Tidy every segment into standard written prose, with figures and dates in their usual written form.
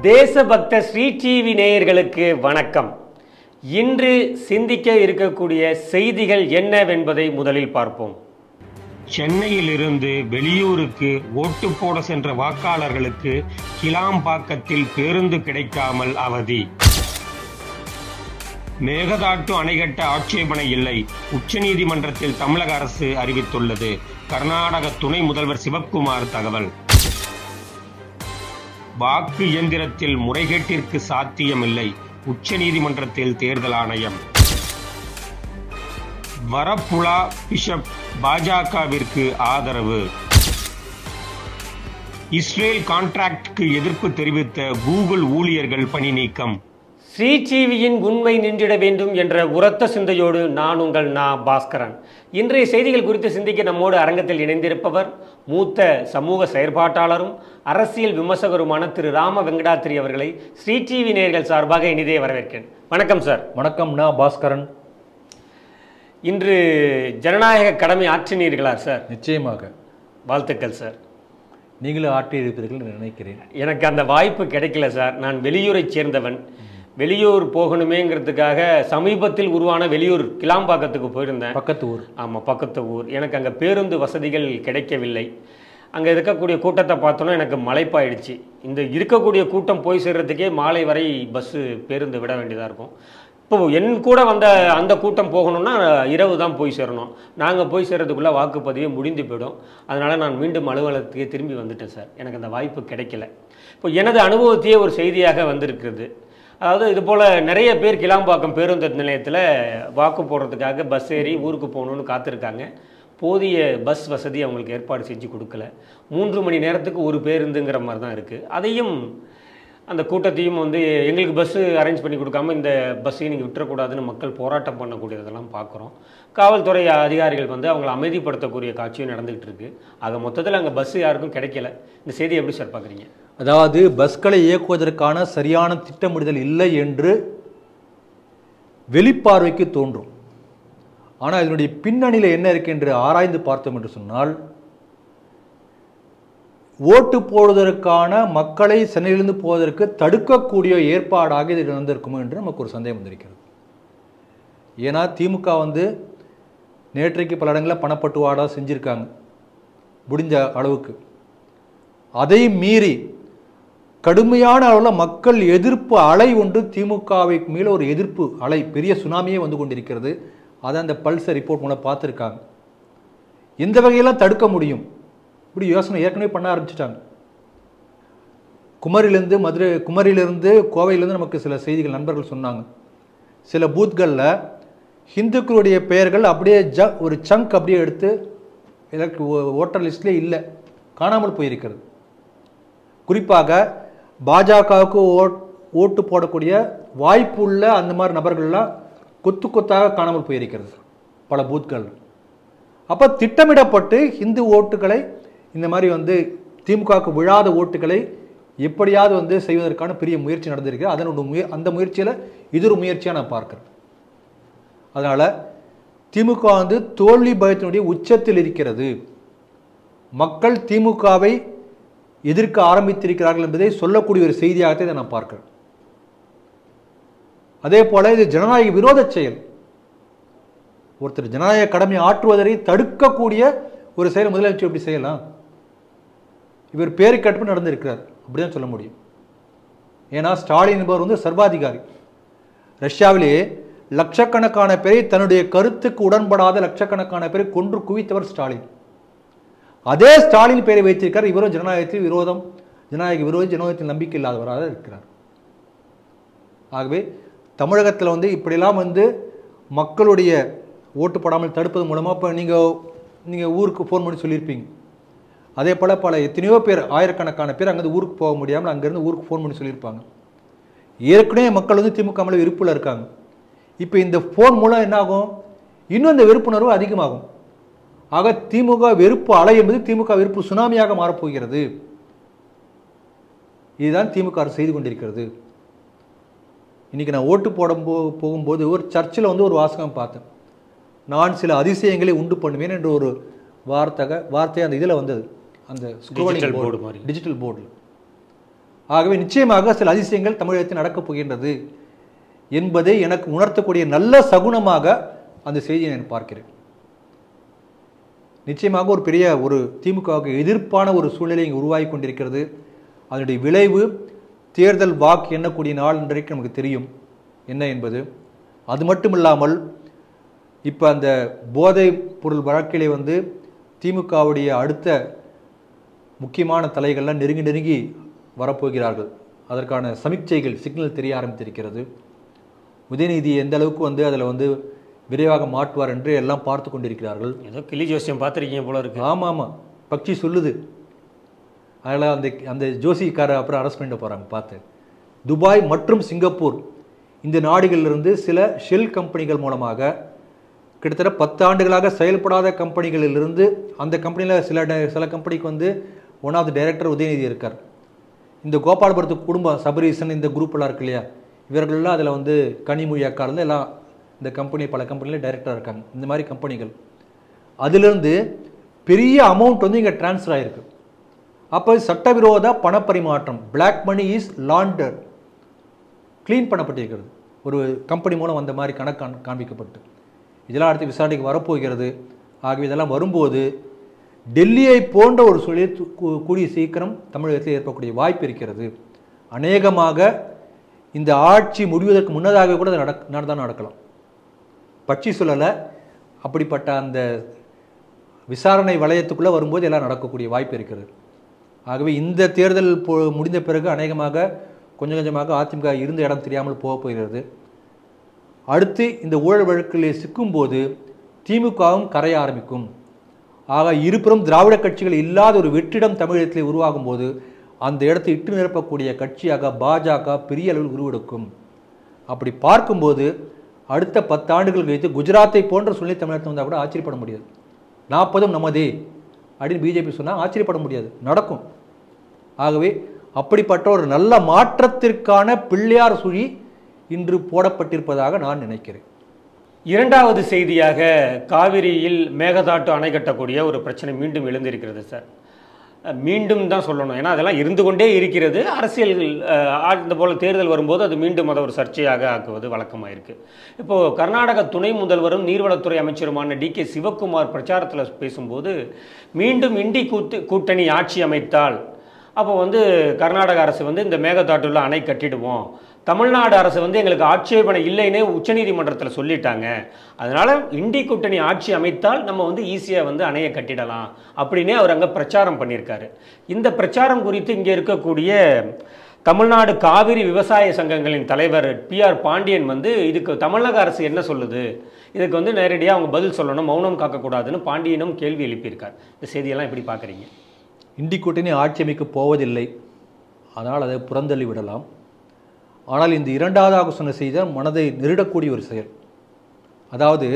தேசபக்த Sri TV நேயர்களுக்கு வணக்கம். இன்று சிந்திக்க இருக்கக்கூடிய செய்திகள் என்னவென்பதை முதலில் பார்ப்போம். சென்னையிலிருந்து வெளியூருக்கு ஓட்டு போட சென்ற வாக்காளர்களுக்கு கிளாம்பாக்கத்தில் பேருந்து கிடைக்காமல் அவதி. மேகதாட்டு அணை கட்ட ஆட்சேபனை இல்லை, உச்சநீதிமன்றத்தில் தமிழக அரசு அறிவித்துள்ளது. கர்நாடக துணை முதல்வர் சிவக்குமார் தகவல். வாக்கு இயந்திரத்தில் முறைகேட்டிற்கு சாத்தியமில்லை, உச்சநீதிமன்றத்தில் தேர்தல் ஆணையம். வரப்புழா பிஷப் பாஜகவிற்கு ஆதரவு. இஸ்ரேல் கான்ட்ராக்டுக்கு எதிர்ப்பு தெரிவித்த கூகுள் ஊழியர்கள் பணி நீக்கம். ஸ்ரீ டிவியின் உண்மை நின்றிட வேண்டும் என்ற உரத்த சிந்தையோடு நான் உங்கள் பாஸ்கரன். இன்றைய செய்திகள் குறித்து சிந்திக்க நம்மோடு அரங்கத்தில் இணைந்திருப்பவர் மூத்த சமூக செயற்பாட்டாளரும் அரசியல் விமர்சகருமான திரு ராம வெங்கடாத்திரி அவர்களை ஸ்ரீ டிவி நேயர்கள் சார்பாக இனிதே வரவேற்கிறேன். வணக்கம் சார். வணக்கம் பாஸ்கரன். இன்று ஜனநாயக கடமை ஆற்றினீர்களா சார்? நிச்சயமாக. வாழ்த்துக்கள் சார். நீங்களும் ஆற்றியிருப்பீர்கள் நினைக்கிறேன். எனக்கு அந்த வாய்ப்பு கிடைக்கல சார். நான் வெளியூரை சேர்ந்தவன். வெளியூர் போகணுமேங்கிறதுக்காக சமீபத்தில் உருவான வெளியூர் கிளாம்பாக்கத்துக்கு போயிருந்தேன். பக்கத்து ஊர். ஆமாம், பக்கத்து ஊர். எனக்கு அங்கே பேருந்து வசதிகள் கிடைக்கவில்லை. அங்கே இருக்கக்கூடிய கூட்டத்தை பார்த்தோன்னா எனக்கு மலைப்பாயிடுச்சு. இந்த இருக்கக்கூடிய கூட்டம் போய் சேர்றதுக்கே மாலை வரை பஸ்ஸு பேருந்து விட வேண்டியதாக இருக்கும். இப்போ என் கூட வந்த அந்த கூட்டம் போகணுன்னா இரவு தான் போய் சேரணும். நாங்கள் போய் சேர்றதுக்குள்ளே வாக்குப்பதிவே முடிந்து போயிடும். அதனால் நான் மீண்டும் அலுவலகத்துக்கே திரும்பி வந்துட்டேன் சார். எனக்கு அந்த வாய்ப்பு கிடைக்கல. இப்போ எனது அனுபவத்தையே ஒரு செய்தியாக வந்திருக்கிறது. அதாவது இதுபோல் நிறைய பேர் கிளாம்பாக்கம் பேருந்து நிலையத்தில் வாக்கு போடுறதுக்காக பஸ் ஏறி ஊருக்கு போகணுன்னு காத்திருக்காங்க. போதிய பஸ் வசதி அவங்களுக்கு ஏற்பாடு செஞ்சு கொடுக்கல. 3 மணி நேரத்துக்கு ஒரு பேருந்துங்கிற மாதிரி தான் இருக்குது. அதையும் அந்த கூட்டத்தையும் எங்களுக்கு பஸ்ஸு அரேஞ்ச் பண்ணி கொடுக்காம இந்த பஸ்ஸையும் நீங்கள் விட்டுறக்கூடாதுன்னு மக்கள் போராட்டம் பண்ணக்கூடியதெல்லாம் பார்க்குறோம். காவல்துறை அதிகாரிகள் அவங்களை அமைதிப்படுத்தக்கூடிய காட்சியும் நடந்துகிட்டு இருக்கு. ஆக மொத்தத்தில் அங்கே பஸ்ஸு யாருக்கும் கிடைக்கல. இந்த செய்தி எப்படி சார் பார்க்குறீங்க? அதாவது பஸ்களை இயக்குவதற்கான சரியான திட்டமிடுதல் இல்லை என்று வெளிப்பார்வைக்கு தோன்றும். ஆனால் இதனுடைய பின்னணியில் என்ன இருக்கு என்று ஆராய்ந்து பார்த்தோம் என்று சொன்னால், ஓட்டு போடுவதற்கான மக்களை சென்னையிலிருந்து போவதற்கு தடுக்கக்கூடிய ஏற்பாடாக இது நடந்திருக்குமோ என்று நமக்கு ஒரு சந்தேகம் வந்திருக்கிறது. ஏன்னா திமுக நேற்றைக்கு பல இடங்களில் பணப்பட்டுவாடா செஞ்சுருக்காங்க முடிஞ்ச அளவுக்கு. அதை மீறி கடுமையான அளவில் மக்கள் எதிர்ப்பு அலை ஒன்று திமுகவுக்கு மேலே ஒரு எதிர்ப்பு அலை, பெரிய சுனாமியே வந்து கொண்டிருக்கிறது. அதை அந்த பல்ஸ் ரிப்போர்ட் மூலம் பார்த்துருக்காங்க. இந்த வகையெல்லாம் தடுக்க முடியும் இப்படி யோசனை ஏற்கனவே பண்ண ஆரம்பிச்சிட்டாங்க. குமரியிலிருந்து கோவையிலேருந்து நமக்கு சில செய்திகள் நண்பர்கள் சொன்னாங்க. சில பூத்களில் ஹிந்துக்களுடைய பெயர்கள் அப்படியே ஒரு சங்க் அப்படியே எடுத்து எனக்கு ஓட்டர் லிஸ்ட்லேயே இல்லை, காணாமல் போயிருக்கிறது. குறிப்பாக பாஜகவுக்கு ஓட்டு போடக்கூடிய வாய்ப்பு உள்ள அந்த மாதிரி நபர்கள்லாம் கொத்தாக காணாமல் போயிருக்கிறது பல பூத்கள். அப்போ திட்டமிடப்பட்டு இந்து ஓட்டுகளை இந்த மாதிரி திமுகவுக்கு விழாத ஓட்டுகளை எப்படியாவது செய்வதற்கான பெரிய முயற்சி நடந்திருக்கு. அந்த முயற்சியில் இது ஒரு முயற்சியாக நான் பார்க்குறேன். அதனால் திமுக தோல்வி பயத்தினுடைய உச்சத்தில் இருக்கிறது. மக்கள் திமுகவை எதிர்க்க ஆரம்பித்திருக்கிறார்கள் என்பதை சொல்லக்கூடிய ஒரு செய்தியாகத்தான் இதை நான் பார்க்கிறேன். அதே போல இது ஜனநாயக விரோத செயல். ஒருத்தர் ஜனநாயக கடமை ஆற்றுவதை தடுக்கக்கூடிய ஒரு செயல் முதலமைச்சர் எப்படி செய்யலாம்? இவர் பேரை கட்டுப்பு நடந்திருக்கிறார் அப்படிதான் சொல்ல முடியும். ஏன்னா ஸ்டாலின் என்பவர் சர்வாதிகாரி. ரஷ்யாவிலே லட்சக்கணக்கான பேரை தன்னுடைய கருத்துக்கு உடன்படாத லட்சக்கணக்கான பேரை கொன்று குவித்தவர் ஸ்டாலின். அதே ஸ்டாலின் பெயரை வைத்திருக்கிறார். இவரும் ஜனநாயகத்தில் விரோதம், ஜனநாயகத்தில் நம்பிக்கை இல்லாதவராக இருக்கிறார். ஆகவே தமிழகத்தில் இப்படிலாம் மக்களுடைய ஓட்டு போடாமல் தடுப்பது மூலமாக இப்போ நீங்கள் ஊருக்கு ஃபோன் பண்ணி சொல்லியிருப்பீங்க. அதே போல் எத்தனையோ பேர், ஆயிரக்கணக்கான பேர் அங்கேருந்து ஊருக்கு போக முடியாமல் அங்கேருந்து ஊருக்கு ஃபோன் பண்ணி சொல்லியிருப்பாங்க. ஏற்கனவே மக்கள் திமுக மேலே வெறுப்பில் இருக்காங்க. இப்போ இந்த ஃபோன் மூலம் என்ன ஆகும்? இன்னும் இந்த வெறுப்புணர்வு அதிகமாகும். ஆக திமுக வெறுப்பு அலை என்பது திமுக வெறுப்பு சுனாமியாக மாறப்போகிறது. இதுதான் திமுக அரசு செய்து கொண்டிருக்கிறது. இன்னைக்கு நான் ஓட்டு போகும்போது ஒரு சர்ச்சில் ஒரு வாசகம் பார்த்தேன். நான் சில அதிசயங்களை உண்டு பண்ணுவேன் என்ற ஒரு வார்த்தை அந்த இதில் வந்தது. அந்த டிஜிட்டல் போர்டில் ஆகவே நிச்சயமாக சில அதிசயங்கள் தமிழகத்தில் நடக்கப் போகின்றது என்பதை எனக்கு உணர்த்தக்கூடிய நல்ல சகுனமாக அந்த செய்தியை நான் பார்க்கிறேன். நிச்சயமாக ஒரு பெரிய ஒரு திமுகவுக்கு எதிர்ப்பான ஒரு சூழ்நிலை இங்கே உருவாகி கொண்டிருக்கிறது. அதனுடைய விளைவு தேர்தல் வாக்கு எண்ணக்கூடிய நாள் இன்றைக்கு நமக்கு தெரியும் என்ன என்பது. அது மட்டும் இல்லாமல் இப்போ அந்த போதைப் பொருள் வழக்கிலே திமுகவுடைய அடுத்த முக்கியமான தலைகள்லாம் நெருங்கி வரப்போகிறார்கள். அதற்கான சமிக்சைகள் சிக்னல் தெரிய ஆரம்பித்திருக்கிறது. உதயநிதி எந்த அளவுக்கு அதில் விரைவாக மாட்டுவார் என்று எல்லாம் பார்த்து கொண்டிருக்கிறார்கள். ஏதோ கிளி ஜோசியம் பார்த்துருக்கீங்க போல இருக்கு. ஆமாம், பக்ஷி சொல்லுது. அதில் அந்த ஜோசிக்காரர் அப்புறம் அரெஸ்ட் பண்ணிட்டு போகிறாங்க பார்த்து. துபாய் மற்றும் சிங்கப்பூர் இந்த நாடுகளிலிருந்து சில ஷெல் கம்பெனிகள் மூலமாக கிட்டத்தட்ட 10 ஆண்டுகளாக செயல்படாத கம்பெனிகளிலிருந்து அந்த கம்பெனியில் சில கம்பெனிக்கு one of the director Udhayanidhi இருக்கார். இந்த கோபாலபுரத்து குடும்பம் சபரீசன் இந்த குரூப்பெல்லாம் இருக்கு இல்லையா, இவர்கள்லாம் அதில் கனிமொழி அக்காலேருந்து எல்லாம் இந்த பல கம்பெனியில் டைரக்டராக இருக்காங்க. இந்த மாதிரி கம்பெனிகள் அதிலிருந்து பெரிய அமௌண்ட் இங்கே டிரான்ஸ்ஃபர் ஆகிருக்கு. அப்போ சட்டவிரோத பணப்பரிமாற்றம், black money is launder, clean பண்ணப்பட்டிருக்கிறது. ஒரு கம்பெனி மூலம் வந்த மாதிரி கணக்கு காண்பிக்கப்பட்டு இதெல்லாம் அடுத்து விசாரணைக்கு வரப்போகிறது. ஆகவே இதெல்லாம் வரும்போது டெல்லியை போன்ற ஒரு சூழலில் கூடிய சீக்கிரம் தமிழகத்தில் ஏற்படக்கூடிய வாய்ப்பு இருக்கிறது. அநேகமாக இந்த ஆட்சி முடிவதற்கு முன்னதாக கூட தான் நடக்கலாம். பட்சி சொல்லலை, அப்படிப்பட்ட அந்த விசாரணை வளையத்துக்குள்ளே வரும்போது எல்லாம் நடக்கக்கூடிய வாய்ப்பு இருக்கிறது. ஆகவே இந்த தேர்தல் முடிந்த பிறகு அநேகமாக கொஞ்சம் கொஞ்சமாக அதிமுக இருந்த இடம் தெரியாமல் போகிறது. அடுத்து இந்த ஊழல் வழக்கிலே சிக்கும்போது திமுகவும் கரைய ஆரம்பிக்கும். ஆக இருபுறம் திராவிட கட்சிகள் இல்லாத ஒரு வெற்றிடம் தமிழகத்தில் உருவாகும் போது அந்த இடத்தை இட்டு நிரப்பக்கூடிய கட்சியாக பாஜக பெரிய அளவில் உருவெடுக்கும். அப்படி பார்க்கும்போது அடுத்த 10 ஆண்டுகள் கழித்து குஜராத்தை போன்ற சூழ்நிலை தமிழகத்தில் வந்தால் கூட ஆச்சரியப்பட முடியாது. 40 நமதே அப்படின்னு பிஜேபி சொன்னால் ஆச்சரியப்பட முடியாது, நடக்கும். ஆகவே அப்படிப்பட்ட ஒரு நல்ல மாற்றத்திற்கான பிள்ளையார் சுழி இன்று போடப்பட்டிருப்பதாக நான் நினைக்கிறேன். இரண்டாவது செய்தியாக காவிரியில் மேகதாட்டு அணை கட்டக்கூடிய ஒரு பிரச்சனை மீண்டும் எழுந்திருக்கிறது சார். மீண்டும் தான் சொல்லணும், ஏன்னா அதெல்லாம் இருந்து கொண்டே இருக்கிறது. அரசியல் இந்த போல தேர்தல் வரும்போது அது மீண்டும் அதை ஒரு சர்ச்சையாக ஆக்குவது வழக்கமாக இருக்குது. இப்போது கர்நாடக துணை முதல்வரும் நீர்வளத்துறை அமைச்சருமான DK சிவக்குமார் பிரச்சாரத்தில் பேசும்போது மீண்டும் இண்டி கூட்டணி ஆட்சி அமைத்தால் அப்போ கர்நாடக அரசு இந்த மேகதாட்டுள்ள அணை கட்டிடுவோம், தமிழ்நாடு அரசு எங்களுக்கு ஆட்சேபனை இல்லைன்னே உச்சநீதிமன்றத்தில் சொல்லிட்டாங்க, அதனால் இண்டி கூட்டணி ஆட்சி அமைத்தால் நம்ம ஈஸியாக அணையை கட்டிடலாம் அப்படின்னே அவர் அங்கே பிரச்சாரம் பண்ணியிருக்காரு. இந்த பிரச்சாரம் குறித்து இங்கே இருக்கக்கூடிய தமிழ்நாடு காவிரி விவசாய சங்கங்களின் தலைவர் PR பாண்டியன் இதுக்கு தமிழக அரசு என்ன சொல்லுது, இதுக்கு நேரடியாக அவங்க பதில் சொல்லணும், மௌனம் காக்கக்கூடாதுன்னு பாண்டியனும் கேள்வி எழுப்பியிருக்கார். இந்த செய்தியெல்லாம் எப்படி பார்க்குறீங்க? இண்டி கூட்டணி ஆட்சி அமைக்கப் போவதில்லை, அதனால் அதை புறந்தள்ளி விடலாம். ஆனால் இந்த இரண்டாவதாக சொன்ன செய்தி மனதை நெருடக்கூடிய ஒரு செயல். அதாவது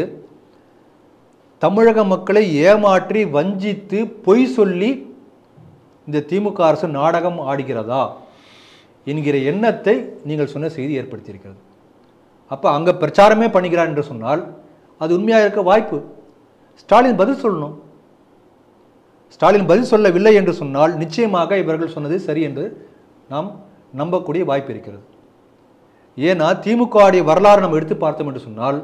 தமிழக மக்களை ஏமாற்றி வஞ்சித்து பொய் சொல்லி இந்த திமுக அரசு நாடகம் ஆடுகிறதா என்கிற எண்ணத்தை நீங்கள் சொன்ன செய்தி ஏற்படுத்தியிருக்கிறது. அப்போ அங்கே பிரச்சாரமே பண்ணுகிறார் என்று சொன்னால் அது உண்மையாக இருக்க வாய்ப்பு. ஸ்டாலின் பதில் சொல்லணும். ஸ்டாலின் பதில் சொல்லவில்லை என்று சொன்னால் நிச்சயமாக இவர்கள் சொன்னது சரி என்று நாம் நம்பக்கூடிய வாய்ப்பு இருக்கிறது. ஏன்னா திமுகவுடைய வரலாறு நம்ம எடுத்து பார்த்தோம் என்று சொன்னால்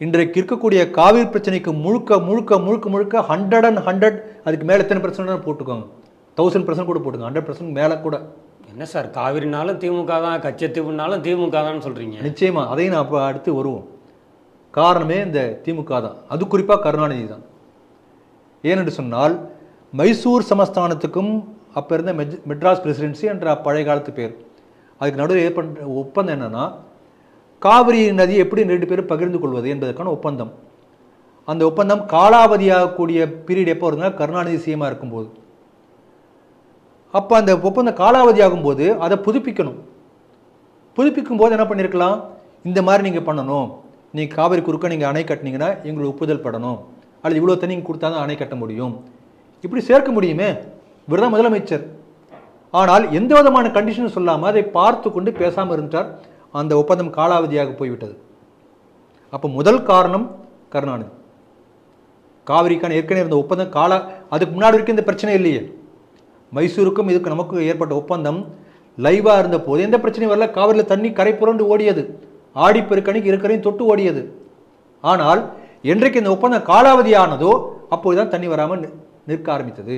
இன்றைக்கு இருக்கக்கூடிய காவிரி பிரச்சனைக்கு முழுக்க முழுக்க முழுக்க முழுக்க 100 அதுக்கு மேலே எத்தனை % போட்டுக்கோங்க, 1000% கூட போட்டுங்க, 100% மேலே கூட. என்ன சார், காவிரினாலும் திமுக தான், கச்சத்தீவுனாலும் திமுக தான் சொல்கிறீங்க? நிச்சயமா, அதையும் நான் அப்போ அடுத்து வருவோம். காரணமே இந்த திமுக தான், அது குறிப்பாக கருணாநிதி தான். ஏனென்று சொன்னால் மைசூர் சமஸ்தானத்துக்கும் அப்போ இருந்த மெட்ராஸ் பிரசிடென்சி என்ற பழைய காலத்து பேர், அதுக்கு நடுவில் ஏற்பட்ட ஒப்பந்தம் என்னன்னா காவிரி நதியை எப்படி 2 பேரும் பகிர்ந்து கொள்வது என்பதற்கான ஒப்பந்தம். அந்த ஒப்பந்தம் காலாவதியாகக்கூடிய பீரியட் எப்போ வருதுன்னா கருணாநிதி சிஎம்மாக இருக்கும்போது. அப்போ அந்த ஒப்பந்தம் காலாவதி ஆகும்போது அதை புதுப்பிக்கணும். புதுப்பிக்கும் போது என்ன பண்ணியிருக்கலாம், இந்த மாதிரி நீங்கள் பண்ணணும், நீங்கள் காவிரி குறுக்க நீங்கள் அணை கட்டினீங்கன்னா எங்களுக்கு ஒப்புதல் படணும், அல்லது இவ்வளோ தண்ணி கொடுத்தா தான் அணை கட்ட முடியும், இப்படி சேர்க்க முடியுமே. இவர் தான் முதலமைச்சர். ஆனால் எந்த விதமான கண்டிஷனும் சொல்லாமல் அதை பார்த்து கொண்டு பேசாமல் இருந்தார். அந்த ஒப்பந்தம் காலாவதியாக போய்விட்டது. அப்போ முதல் காரணம் கருணாநிதி. காவிரிக்கான ஏற்கனவே இருந்த ஒப்பந்தம் அதுக்கு முன்னாடி வரைக்கும் இந்த பிரச்சனை இல்லையே. மைசூருக்கும் இதுக்கு நமக்கு ஏற்பட்ட ஒப்பந்தம் லைவா இருந்த போது எந்த பிரச்சனையும் வரல. காவிரியில் தண்ணி கரை புரண்டு ஓடியது, ஆடிப்பெருக்கணிக்கு இருக்கிறையும் தொட்டு ஓடியது. ஆனால் என்றைக்கு இந்த ஒப்பந்தம் காலாவதி ஆனதோ அப்போதுதான் தண்ணி வராமல் நிற்க ஆரம்பித்தது.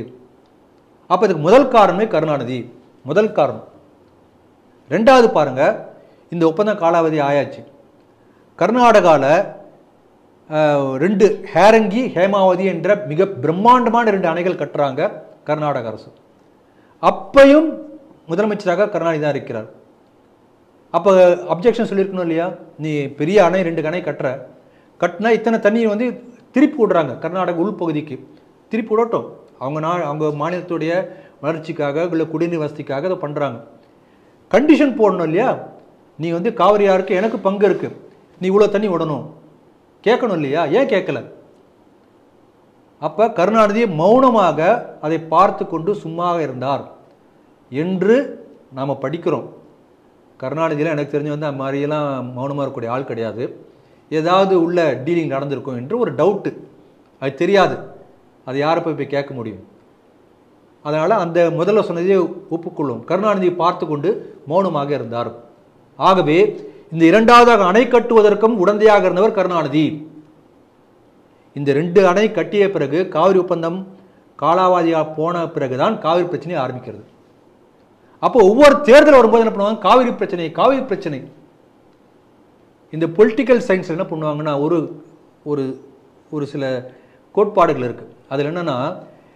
அப்ப இதுக்கு முதல் காரணமே கருணாநிதி, முதல் காரணம். ரெண்டாவது பாருங்க, இந்த ஒப்பந்தம் காலாவதி ஆயாச்சு. கர்நாடகாவில் 2 ஹேரங்கி ஹேமாவதி என்ற மிக பிரம்மாண்டமான 2 அணைகள் கட்டுறாங்க கர்நாடக அரசு. அப்பையும் முதலமைச்சராக கருணாநிதி தான் இருக்கிறார். அப்போ அப்ஜெக்ஷன் சொல்லியிருக்கணும் இல்லையா, நீ பெரிய அணை 2 அணை கட்டினா இத்தனை தண்ணியை வந்து திருப்பி விடுறாங்க கர்நாடக உள்பகுதிக்கு. திருப்பி விடட்டும், அவங்க மாநிலத்துடைய வளர்ச்சிக்காக இல்லை குடிநீர் வசதிக்காக அதை பண்ணுறாங்க. கண்டிஷன் போடணும் இல்லையா, நீ வந்து காவிரி ஆறுக்கு எனக்கு பங்கு இருக்கு, நீ இவ்வளோ தண்ணி விடணும் கேட்கணும் இல்லையா, ஏன் கேட்கல? அப்ப கருணாநிதி மௌனமாக அதை பார்த்து கொண்டு சும்மா இருந்தார் என்று நாம் படிக்கிறோம். கருணாநிதியில் எனக்கு தெரிஞ்சு வந்து அந்த மாதிரியெல்லாம் மௌனமாக இருக்கக்கூடிய ஆள் கிடையாது. ஏதாவது உள்ள டீலிங் நடந்திருக்கும் என்று ஒரு டவுட்டு, அது தெரியாது, அது யாரை போய் கேட்க முடியும்? அதனால் அந்த முதல்ல சொன்னதை ஒப்புக்கொள்ளும், கருணாநிதியை பார்த்து கொண்டு மௌனமாக இருந்தார். ஆகவே இந்த இரண்டாவதாக அணை கட்டுவதற்கும் உடந்தையாக இருந்தவர் கருணாநிதி. இந்த 2 அணை கட்டிய பிறகு காவிரி ஒப்பந்தம் காலாவதியாக போன பிறகுதான் காவிரி பிரச்சனை ஆரம்பிக்கிறது. அப்போ ஒவ்வொரு தேர்தல் வரும்போது என்ன பண்ணுவாங்க, காவிரி பிரச்சனை. இந்த பொலிட்டிக்கல் சயின்ஸ் என்ன பண்ணுவாங்கன்னா ஒரு சில கோட்பாடுகள் இருக்கு. அதில் என்னன்னா,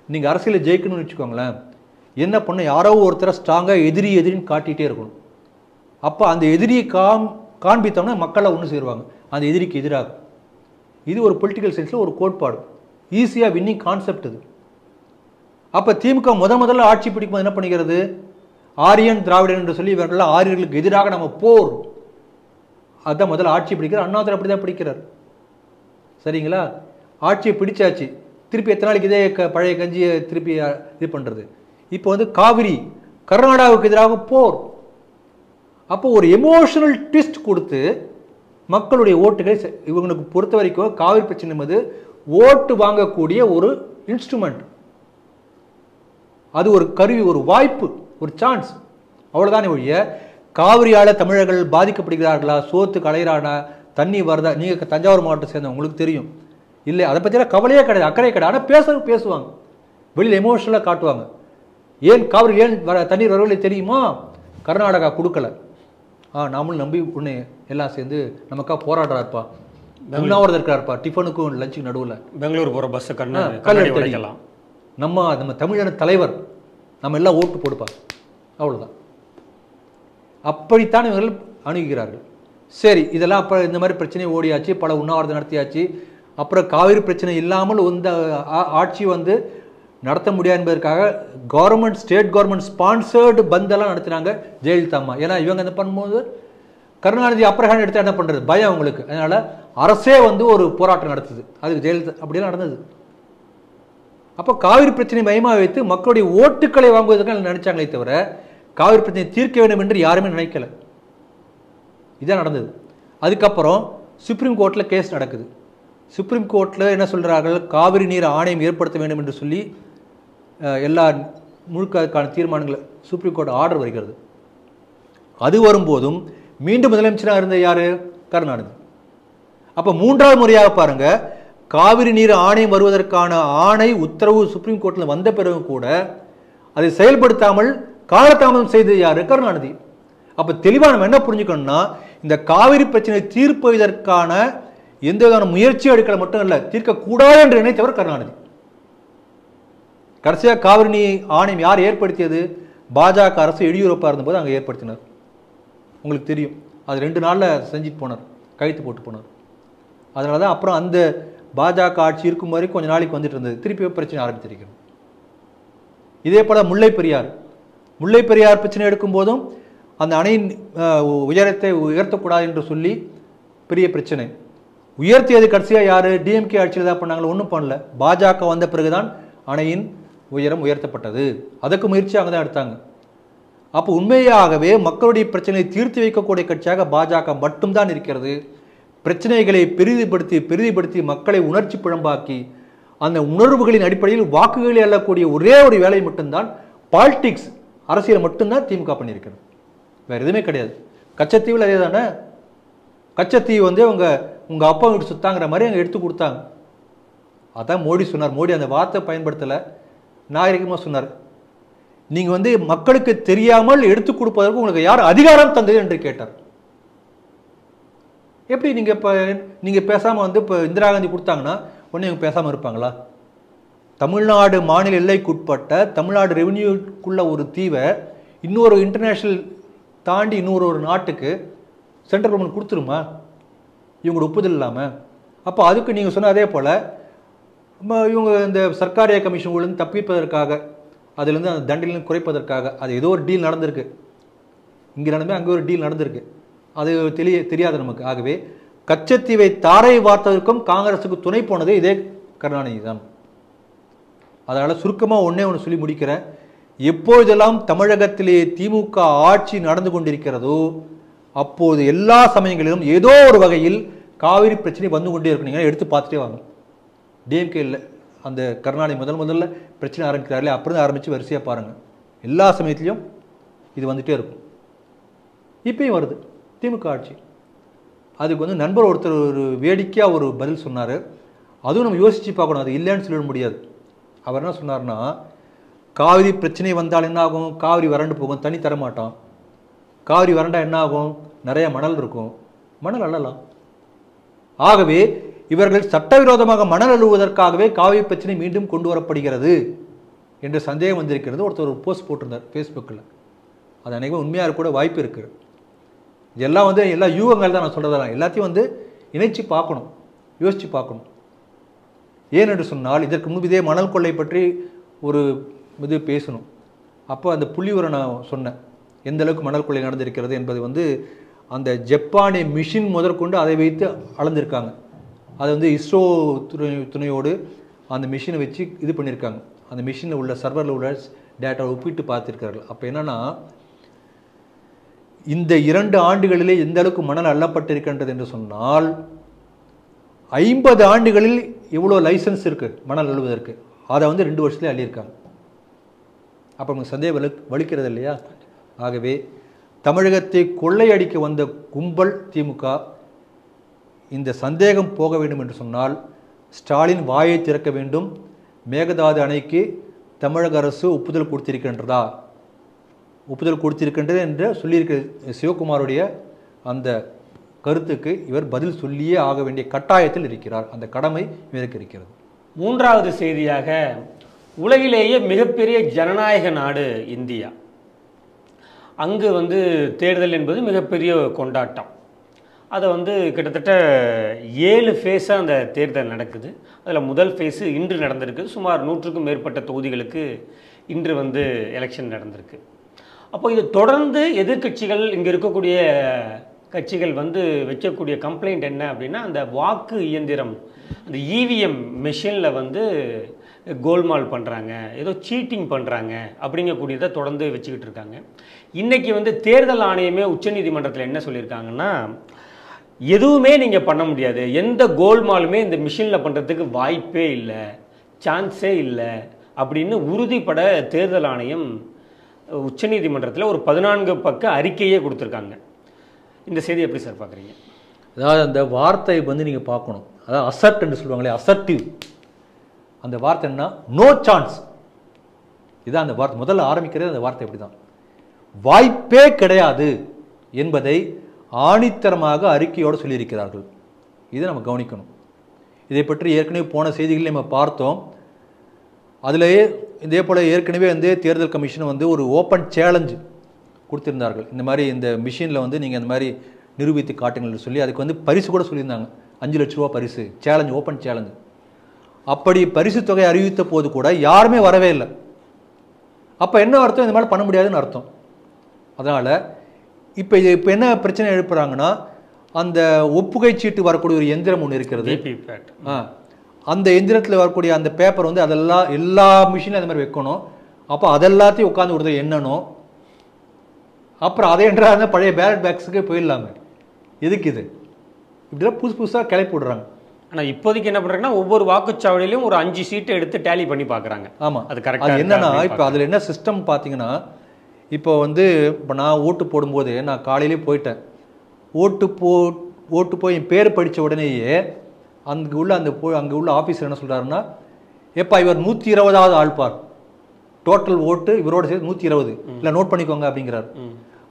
நீங்கள் அரசியலை ஜெயிக்கணும்னு வச்சுக்கோங்களேன், என்ன பண்ண யாரோ ஒருத்தரை ஸ்ட்ராங்காக எதிரின்னு காட்டிகிட்டே இருக்கணும். அப்போ அந்த எதிரியை காண்பித்தோம்னா மக்களை ஒன்று சேருவாங்க அந்த எதிரிக்கு எதிராக. இது ஒரு பொலிட்டிக்கல் சயின்ஸில் ஒரு கோட்பாடு, ஈஸியாக வின்னிங் கான்செப்ட் இது. அப்போ திமுக முதல்ல ஆட்சி பிடிக்கும்போது என்ன பண்ணிக்கிறது, ஆரியன் திராவிடன் என்று சொல்லி இவர்கள்லாம் ஆரியர்களுக்கு எதிராக நம்ம போர், அதுதான் முதல்ல ஆட்சி பிடிக்கிறார். அண்ணாதுரை அப்படி தான் பிடிக்கிறார். சரிங்களா, ஆட்சியை பிடிச்சாச்சு, திருப்பி எத்தனை நாளைக்கு இதே பழைய கஞ்சியை திருப்பி இது பண்ணுறது. இப்போ வந்து காவிரி கர்நாடகாவுக்கு எதிராக போர். அப்போ ஒரு எமோஷனல் ட்விஸ்ட் கொடுத்து மக்களுடைய ஓட்டுகளை இவங்களுக்கு பொறுத்த வரைக்கும் காவிரி பிரச்சனை என்பது ஓட்டு வாங்கக்கூடிய ஒரு இன்ஸ்ட்ருமெண்ட், அது ஒரு கருவி, ஒரு வாய்ப்பு, ஒரு சான்ஸ், அவ்வளோதானே ஒழிய காவிரியால் தமிழர்கள் பாதிக்கப்படுகிறார்களா, சோத்துக்கு அலைகிறானா, தண்ணி வருதா. நீங்கள் தஞ்சாவூர் மாவட்டத்தை சேர்ந்த உங்களுக்கு தெரியும் இல்லை, அதை பற்றிலாம் கவலையே கிடையாது, அக்கறை கிடையாது. ஆனால் பேசுவாங்க, வெளியில் எமோஷனலாக காட்டுவாங்க. ஏன் காவிரி தண்ணீர் வரவில்லை தெரியுமா, கர்நாடகா கொடுக்கல, நாமளும் நம்பி உன்னை எல்லாம் சேர்ந்து நமக்காக போராடுறாருப்பா, உண்ணாவிரதம் இருக்கிறாருப்பா, டிஃபனுக்கும் லஞ்சுக்கு நடுவில் பெங்களூர் போகிற பஸ்ஸை கல் எடுக்கலாம், நம்ம தமிழன தலைவர், நம்ம எல்லாம் ஓட்டு போடுப்பா, அவ்வளோதான். அப்படித்தான் இவர்கள் அணுகுகிறார்கள். சரி, இதெல்லாம் அப்போ இந்த மாதிரி பிரச்சனை ஓடியாச்சு, பல உண்ணாவிரதம் நடத்தியாச்சு. அப்புறம் காவிரி பிரச்சனை இல்லாமல் இந்த ஆட்சி வந்து நடத்த முடியாது என்பதற்காக ஸ்டேட் கவர்மெண்ட் ஸ்பான்சர்டு பந்தெல்லாம் நடத்தினாங்க ஜெயலலிதா அம்மா. ஏன்னா இவங்க என்ன பண்ணும்போது கருணாநிதி அப்ரஹான் எடுத்து என்ன பண்ணுறது, பயம் அவங்களுக்கு. அதனால அரசே வந்து ஒரு போராட்டம் நடத்துது, அதுக்கு ஜெயலலிதா அப்படியெல்லாம் நடந்தது. அப்போ காவிரி பிரச்சனை மையமாக வைத்து மக்களுடைய ஓட்டுக்களை வாங்குவதற்கு நினைச்சாங்களே தவிர காவிரி பிரச்சனையை தீர்க்க வேண்டும் என்று யாருமே நினைக்கல. இதான் நடந்தது. அதுக்கப்புறம் சுப்ரீம் கோர்ட்டில் கேஸ் நடக்குது. சுப்ரீம் கோர்ட்டில் என்ன சொல்கிறார்கள், காவிரி நீர் ஆணையம் ஏற்படுத்த வேண்டும் என்று சொல்லி எல்லா முழுக்கான தீர்மானங்களை சுப்ரீம் கோர்ட் ஆர்டர் வருகிறது. அது வரும்போதும் மீண்டும் முதலமைச்சராக இருந்த யார், கருணாநிதி. அப்போ 3வது முறையாக பாருங்க, காவிரி நீர் ஆணையம் வருவதற்கான ஆணை உத்தரவு சுப்ரீம் கோர்ட்டில் வந்த பிறகு கூட அதை செயல்படுத்தாமல் காலதாமதம் செய்தது யாரு, கருணாநிதி. அப்போ தெளிவாக நம்ம என்ன புரிஞ்சுக்கணும்னா, இந்த காவிரி பிரச்சனை தீர்ப்பதற்கான எந்த விதமான முயற்சி எடுக்கல மட்டும் இல்லை, தீர்க்கக்கூடாது என்று நினைத்தவர் கருணாநிதி. கடைசியாக காவிரி நீர் ஆணையம் யார் ஏற்படுத்தியது, பாஜக அரசு எடியூரப்பா இருந்தபோது அங்கே ஏற்படுத்தினார். உங்களுக்கு தெரியும், அது 2 நாளில் செஞ்சுட்டு போனார், கைத்து போட்டு போனார். அதனால தான் அப்புறம் அந்த பாஜக ஆட்சி இருக்கும் வரைக்கும் கொஞ்சம் நாளைக்கு வந்துட்டு இருந்தது, திருப்பி பிரச்சனை ஆரம்பித்திருக்கிறது. இதே போல முல்லை பெரியார் பிரச்சனை எடுக்கும் போதும் அந்த அணையின் உயரத்தை உயர்த்தக்கூடாது என்று சொல்லி பெரிய பிரச்சனை. உயர்த்தியது கடைசியாக யார், டிஎம்கே ஆட்சியில் தான் பண்ணாங்களோ, ஒன்றும் பண்ணல. பாஜக வந்த பிறகுதான் அணையின் உயரம் உயர்த்தப்பட்டது. அதுக்கு முயற்சியாக தான் எடுத்தாங்க. அப்போ உண்மையாகவே மக்களுடைய பிரச்சனையை தீர்த்து வைக்கக்கூடிய கட்சியாக பாஜக மட்டும்தான் இருக்கிறது. பிரச்சனைகளை பெரிதிப்படுத்தி மக்களை உணர்ச்சி பிழம்பாக்கி அந்த உணர்வுகளின் அடிப்படையில் வாக்குகளை அள்ளக்கூடிய ஒரே ஒரு வேலை மட்டும்தான், பாலிடிக்ஸ், அரசியல் மட்டும்தான் திமுக பண்ணியிருக்கிறது. வேறு எதுவுமே கிடையாது. கச்சத்தீவில் அதே தானே. கச்சத்தீவு வந்து உங்கள் அப்பா வீட்டு சுத்தாங்கிற மாதிரி அங்கே எடுத்து கொடுத்தாங்க. அதான் மோடி சொன்னார். மோடி அந்த வார்த்தை பயன்படுத்தலை, நாகரிகமாக சொன்னார். நீங்கள் வந்து மக்களுக்கு தெரியாமல் எடுத்து கொடுப்பதற்கு உங்களுக்கு யார் அதிகாரம் தந்தது என்று கேட்டார். எப்படி நீங்கள் பேசாமல் வந்து இப்போ இந்திரா காந்தி கொடுத்தாங்கன்னா உடனே இவங்க பேசாமல் இருப்பாங்களா? தமிழ்நாடு மாநில எல்லைக்குட்பட்ட தமிழ்நாடு ரெவென்யூக்குள்ள ஒரு தீவை இன்னொரு இன்டர்நேஷ்னல் தாண்டி இன்னொரு நாட்டுக்கு சென்ட்ரல் கவர்மெண்ட் கொடுத்துருமா இவங்களோட ஒப்புதல் இல்லாமல்? அப்போ அதுக்கு நீங்கள் சொன்ன அதே போல் இவங்க இந்த சர்க்காரிய கமிஷன்லேருந்து தப்பிப்பதற்காக, அதுலேருந்து அந்த தண்டனையிலேருந்து குறைப்பதற்காக அது ஏதோ ஒரு டீல் நடந்திருக்கு. இங்கே நடந்தே அங்கே ஒரு டீல் நடந்திருக்கு. அது தெரியாது நமக்கு. ஆகவே கச்சத்தீவை தாரை வார்த்ததற்கும் காங்கிரஸுக்கு துணை போனது இதே கருணாநிதி தான். அதனால் சுருக்கமாக ஒன்று சொல்லி முடிக்கிறேன். எப்போதெல்லாம் தமிழகத்திலே திமுக ஆட்சி நடந்து கொண்டிருக்கிறதோ அப்போது எல்லா சமயங்களிலும் ஏதோ ஒரு வகையில் காவிரி பிரச்சனை வந்து கொண்டே இருக்கும். நீங்கள் எடுத்து பார்த்துட்டே வாங்க. டிஎம்கே இல்லை, அந்த கருணாநிதி முதல்ல பிரச்சனை ஆரம்பிக்கிறார்களே, அப்புறம் ஆரம்பித்து வரிசையாக பாருங்கள். எல்லா சமயத்துலையும் இது வந்துகிட்டே இருக்கும். இப்பயும் வருது திமுக ஆட்சி. அதுக்கு வந்து நண்பர் ஒருத்தர் ஒரு வேடிக்கையாக ஒரு பதில் சொன்னார். அதுவும் நம்ம யோசித்து பார்க்கணும், அது இல்லைன்னு சொல்லிட முடியாது. அவர் என்ன சொன்னார்னா, காவிரி பிரச்சனை வந்தால் என்ன ஆகும்? காவிரி வறண்டு போகும், தண்ணி தரமாட்டோம். காவிரி வறண்டா என்ன ஆகும்? நிறைய மணல் இருக்கும், மணல் அள்ளலாம். ஆகவே இவர்கள் சட்டவிரோதமாக மணல் அள்ளுவதற்காகவே காவிரி பிரச்சனை மீண்டும் கொண்டு வரப்படுகிறது என்று சந்தேகம் வந்திருக்கிறது. ஒருத்தர் ஒரு போஸ்ட் போட்டிருந்தார் ஃபேஸ்புக்கில். அது அனைவரும் உண்மையாக கூட வாய்ப்பு இருக்குது. இதெல்லாம் வந்து எல்லா யூகங்கள் தான் நான் சொல்கிறதெல்லாம். எல்லாத்தையும் வந்து இணைச்சி பார்க்கணும், யோசித்து பார்க்கணும். ஏனென்று சொன்னால் இதற்கு முன்பு இதே மணல் கொள்ளை பற்றி ஒரு இது பேசணும். அப்போ அந்த புள்ளிவரை நான் சொன்னேன், எந்த அளவுக்கு மணல் கொள்ளை நடந்திருக்கிறது என்பது வந்து அந்த ஜப்பானிய மிஷின் முதற்கொண்டு அதை வைத்து அளந்திருக்காங்க. அதை வந்து இஸ்ரோ துணையோடு அந்த மிஷினை வச்சு இது பண்ணியிருக்காங்க. அந்த மிஷினில் உள்ள சர்வரில் உள்ள டேட்டாவை ஒப்பிட்டு பார்த்துருக்கார்கள். அப்போ என்னென்னா, இந்த 2 ஆண்டுகளிலே எந்த அளவுக்கு மணல் அள்ளப்பட்டிருக்கின்றது என்று சொன்னால் 50 ஆண்டுகளில் எவ்வளோ லைசன்ஸ் இருக்குது மணல் அள்ளுவதற்கு, அதை வந்து 2 வருஷத்துலேயே அள்ளியிருக்காங்க. அப்போ நமக்கு சந்தேகம் வலிக்கிறது இல்லையா? ஆகவே தமிழகத்தை கொள்ளையடிக்க வந்த கும்பல் திமுக. இந்த சந்தேகம் போக வேண்டும் என்று சொன்னால் ஸ்டாலின் வாயை திறக்க வேண்டும். மேகதாது அணைக்கு தமிழக அரசு ஒப்புதல் கொடுத்திருக்கின்றதா, ஒப்புதல் கொடுத்திருக்கின்றது என்று சொல்லியிருக்க சிவகுமாருடைய அந்த கருத்துக்கு இவர் பதில் சொல்லியே ஆக வேண்டிய கட்டாயத்தில் இருக்கிறார். அந்த கடமை இவருக்கு இருக்கிறது. 3வது செய்தியாக, உலகிலேயே மிகப்பெரிய ஜனநாயக நாடு இந்தியா. அங்கு வந்து தேர்தல் என்பது மிகப்பெரிய கொண்டாட்டம். அதை வந்து கிட்டத்தட்ட 7 ஃபேஸாக அந்த தேர்தல் நடக்குது. அதில் முதல் ஃபேஸு இன்று நடந்திருக்கு. சுமார் 100க்கும் மேற்பட்ட தொகுதிகளுக்கு இன்று வந்து எலெக்ஷன் நடந்திருக்கு. அப்போ இது தொடர்ந்து எதிர்கட்சிகள், இங்கே இருக்கக்கூடிய கட்சிகள் வந்து வைக்கக்கூடிய கம்ப்ளைண்ட் என்ன அப்படின்னா, அந்த வாக்கு இயந்திரம், அந்த இவிஎம் மெஷினில் வந்து கோல்மால் பண்ணுறாங்க, ஏதோ சீட்டிங் பண்ணுறாங்க அப்படிங்கக்கூடியதை தொடர்ந்து வச்சுக்கிட்டு இருக்காங்க. இன்றைக்கி வந்து தேர்தல் ஆணையமே உச்சநீதிமன்றத்தில் என்ன சொல்லியிருக்காங்கன்னா, எதுவுமே நீங்கள் பண்ண முடியாது, எந்த கோல்மாலுமே இந்த மிஷினில் பண்ணுறதுக்கு வாய்ப்பே இல்லை, சான்ஸே இல்லை அப்படின்னு உறுதிப்பட தேர்தல் ஆணையம் உச்சநீதிமன்றத்தில் ஒரு 14 பக்க அறிக்கையே கொடுத்துருக்காங்க. இந்த செய்தி எப்படி சார் பார்க்குறீங்க? அதாவது அந்த வார்த்தை வந்து நீங்கள் பார்க்கணும். அதாவது அசர்ட் என்று சொல்லுவாங்களே, அசர்ட்டிவ். அந்த வார்த்தை என்ன? No chance. இதுதான் அந்த வார்த்தை. முதல்ல ஆரம்பிக்கிறது அந்த வார்த்தை எப்படி தான், வாய்ப்பே கிடையாது என்பதை ஆணித்தரமாக அறிக்கையோடு சொல்லியிருக்கிறார்கள். இதை நம்ம கவனிக்கணும். இதை பற்றி ஏற்கனவே போன செய்திகளில் நம்ம பார்த்தோம். அதிலேயே இதே போல் ஏற்கனவே வந்து தேர்தல் கமிஷன் வந்து ஒரு ஓப்பன் சேலஞ்சு கொடுத்திருந்தார்கள். இந்த மாதிரி இந்த மிஷினில் வந்து நீங்கள் இந்த மாதிரி நிரூபித்து காட்டுங்கள்னு சொல்லி அதுக்கு வந்து பரிசு கூட சொல்லியிருந்தாங்க. 5 லட்ச ரூபா பரிசு, சேலஞ்சு, ஓப்பன் சேலஞ்சு. அப்படி பரிசு தொகை அறிவித்த போது கூட யாருமே வரவே இல்லை. அப்போ என்ன அர்த்தம்? இந்த மாதிரி பண்ண முடியாதுன்னு அர்த்தம். அதனால் இப்போ என்ன பிரச்சனை எழுப்புறாங்கன்னா, அந்த ஒப்புகை சீட்டு வரக்கூடிய ஒரு எந்திரம் ஒன்று இருக்கிறது. அந்த எந்திரத்தில் வரக்கூடிய அந்த பேப்பர் வந்து அதெல்லாம் எல்லா மிஷினும் அந்த மாதிரி வைக்கணும். அப்போ அதெல்லாத்தையும் உட்காந்து ஒருத்தர் எண்ணணும். அப்புறம் அதை என்றால் பழைய பேலட் பேக்ஸுக்கு போயிடலாமே. எதுக்கு இது? இப்படிலாம் புதுசாக கிளப்பி விடுறாங்க. ஆனால் இப்போதைக்கு என்ன பண்ணுறாங்கன்னா, ஒவ்வொரு வாக்குச்சாவடியிலையும் ஒரு 5 சீட்டை எடுத்து டேலி பண்ணி பார்க்குறாங்க. ஆமாம், அது கரெக்டாக. அது என்னன்னா, இப்போ அதில் என்ன சிஸ்டம் பார்த்தீங்கன்னா, இப்போ இப்போ நான் ஓட்டு போடும்போது நான் காலையிலே போயிட்டேன். ஓட்டு போய் என் பேர் படித்த உடனேயே அங்கே உள்ள ஆஃபீஸர் என்ன சொல்கிறாருன்னா, எப்பா இவர் 120வது ஆள்பார், டோட்டல் ஓட்டு இவரோட சேர்த்து 120, இல்லை நோட் பண்ணிக்கோங்க அப்படிங்கிறார்.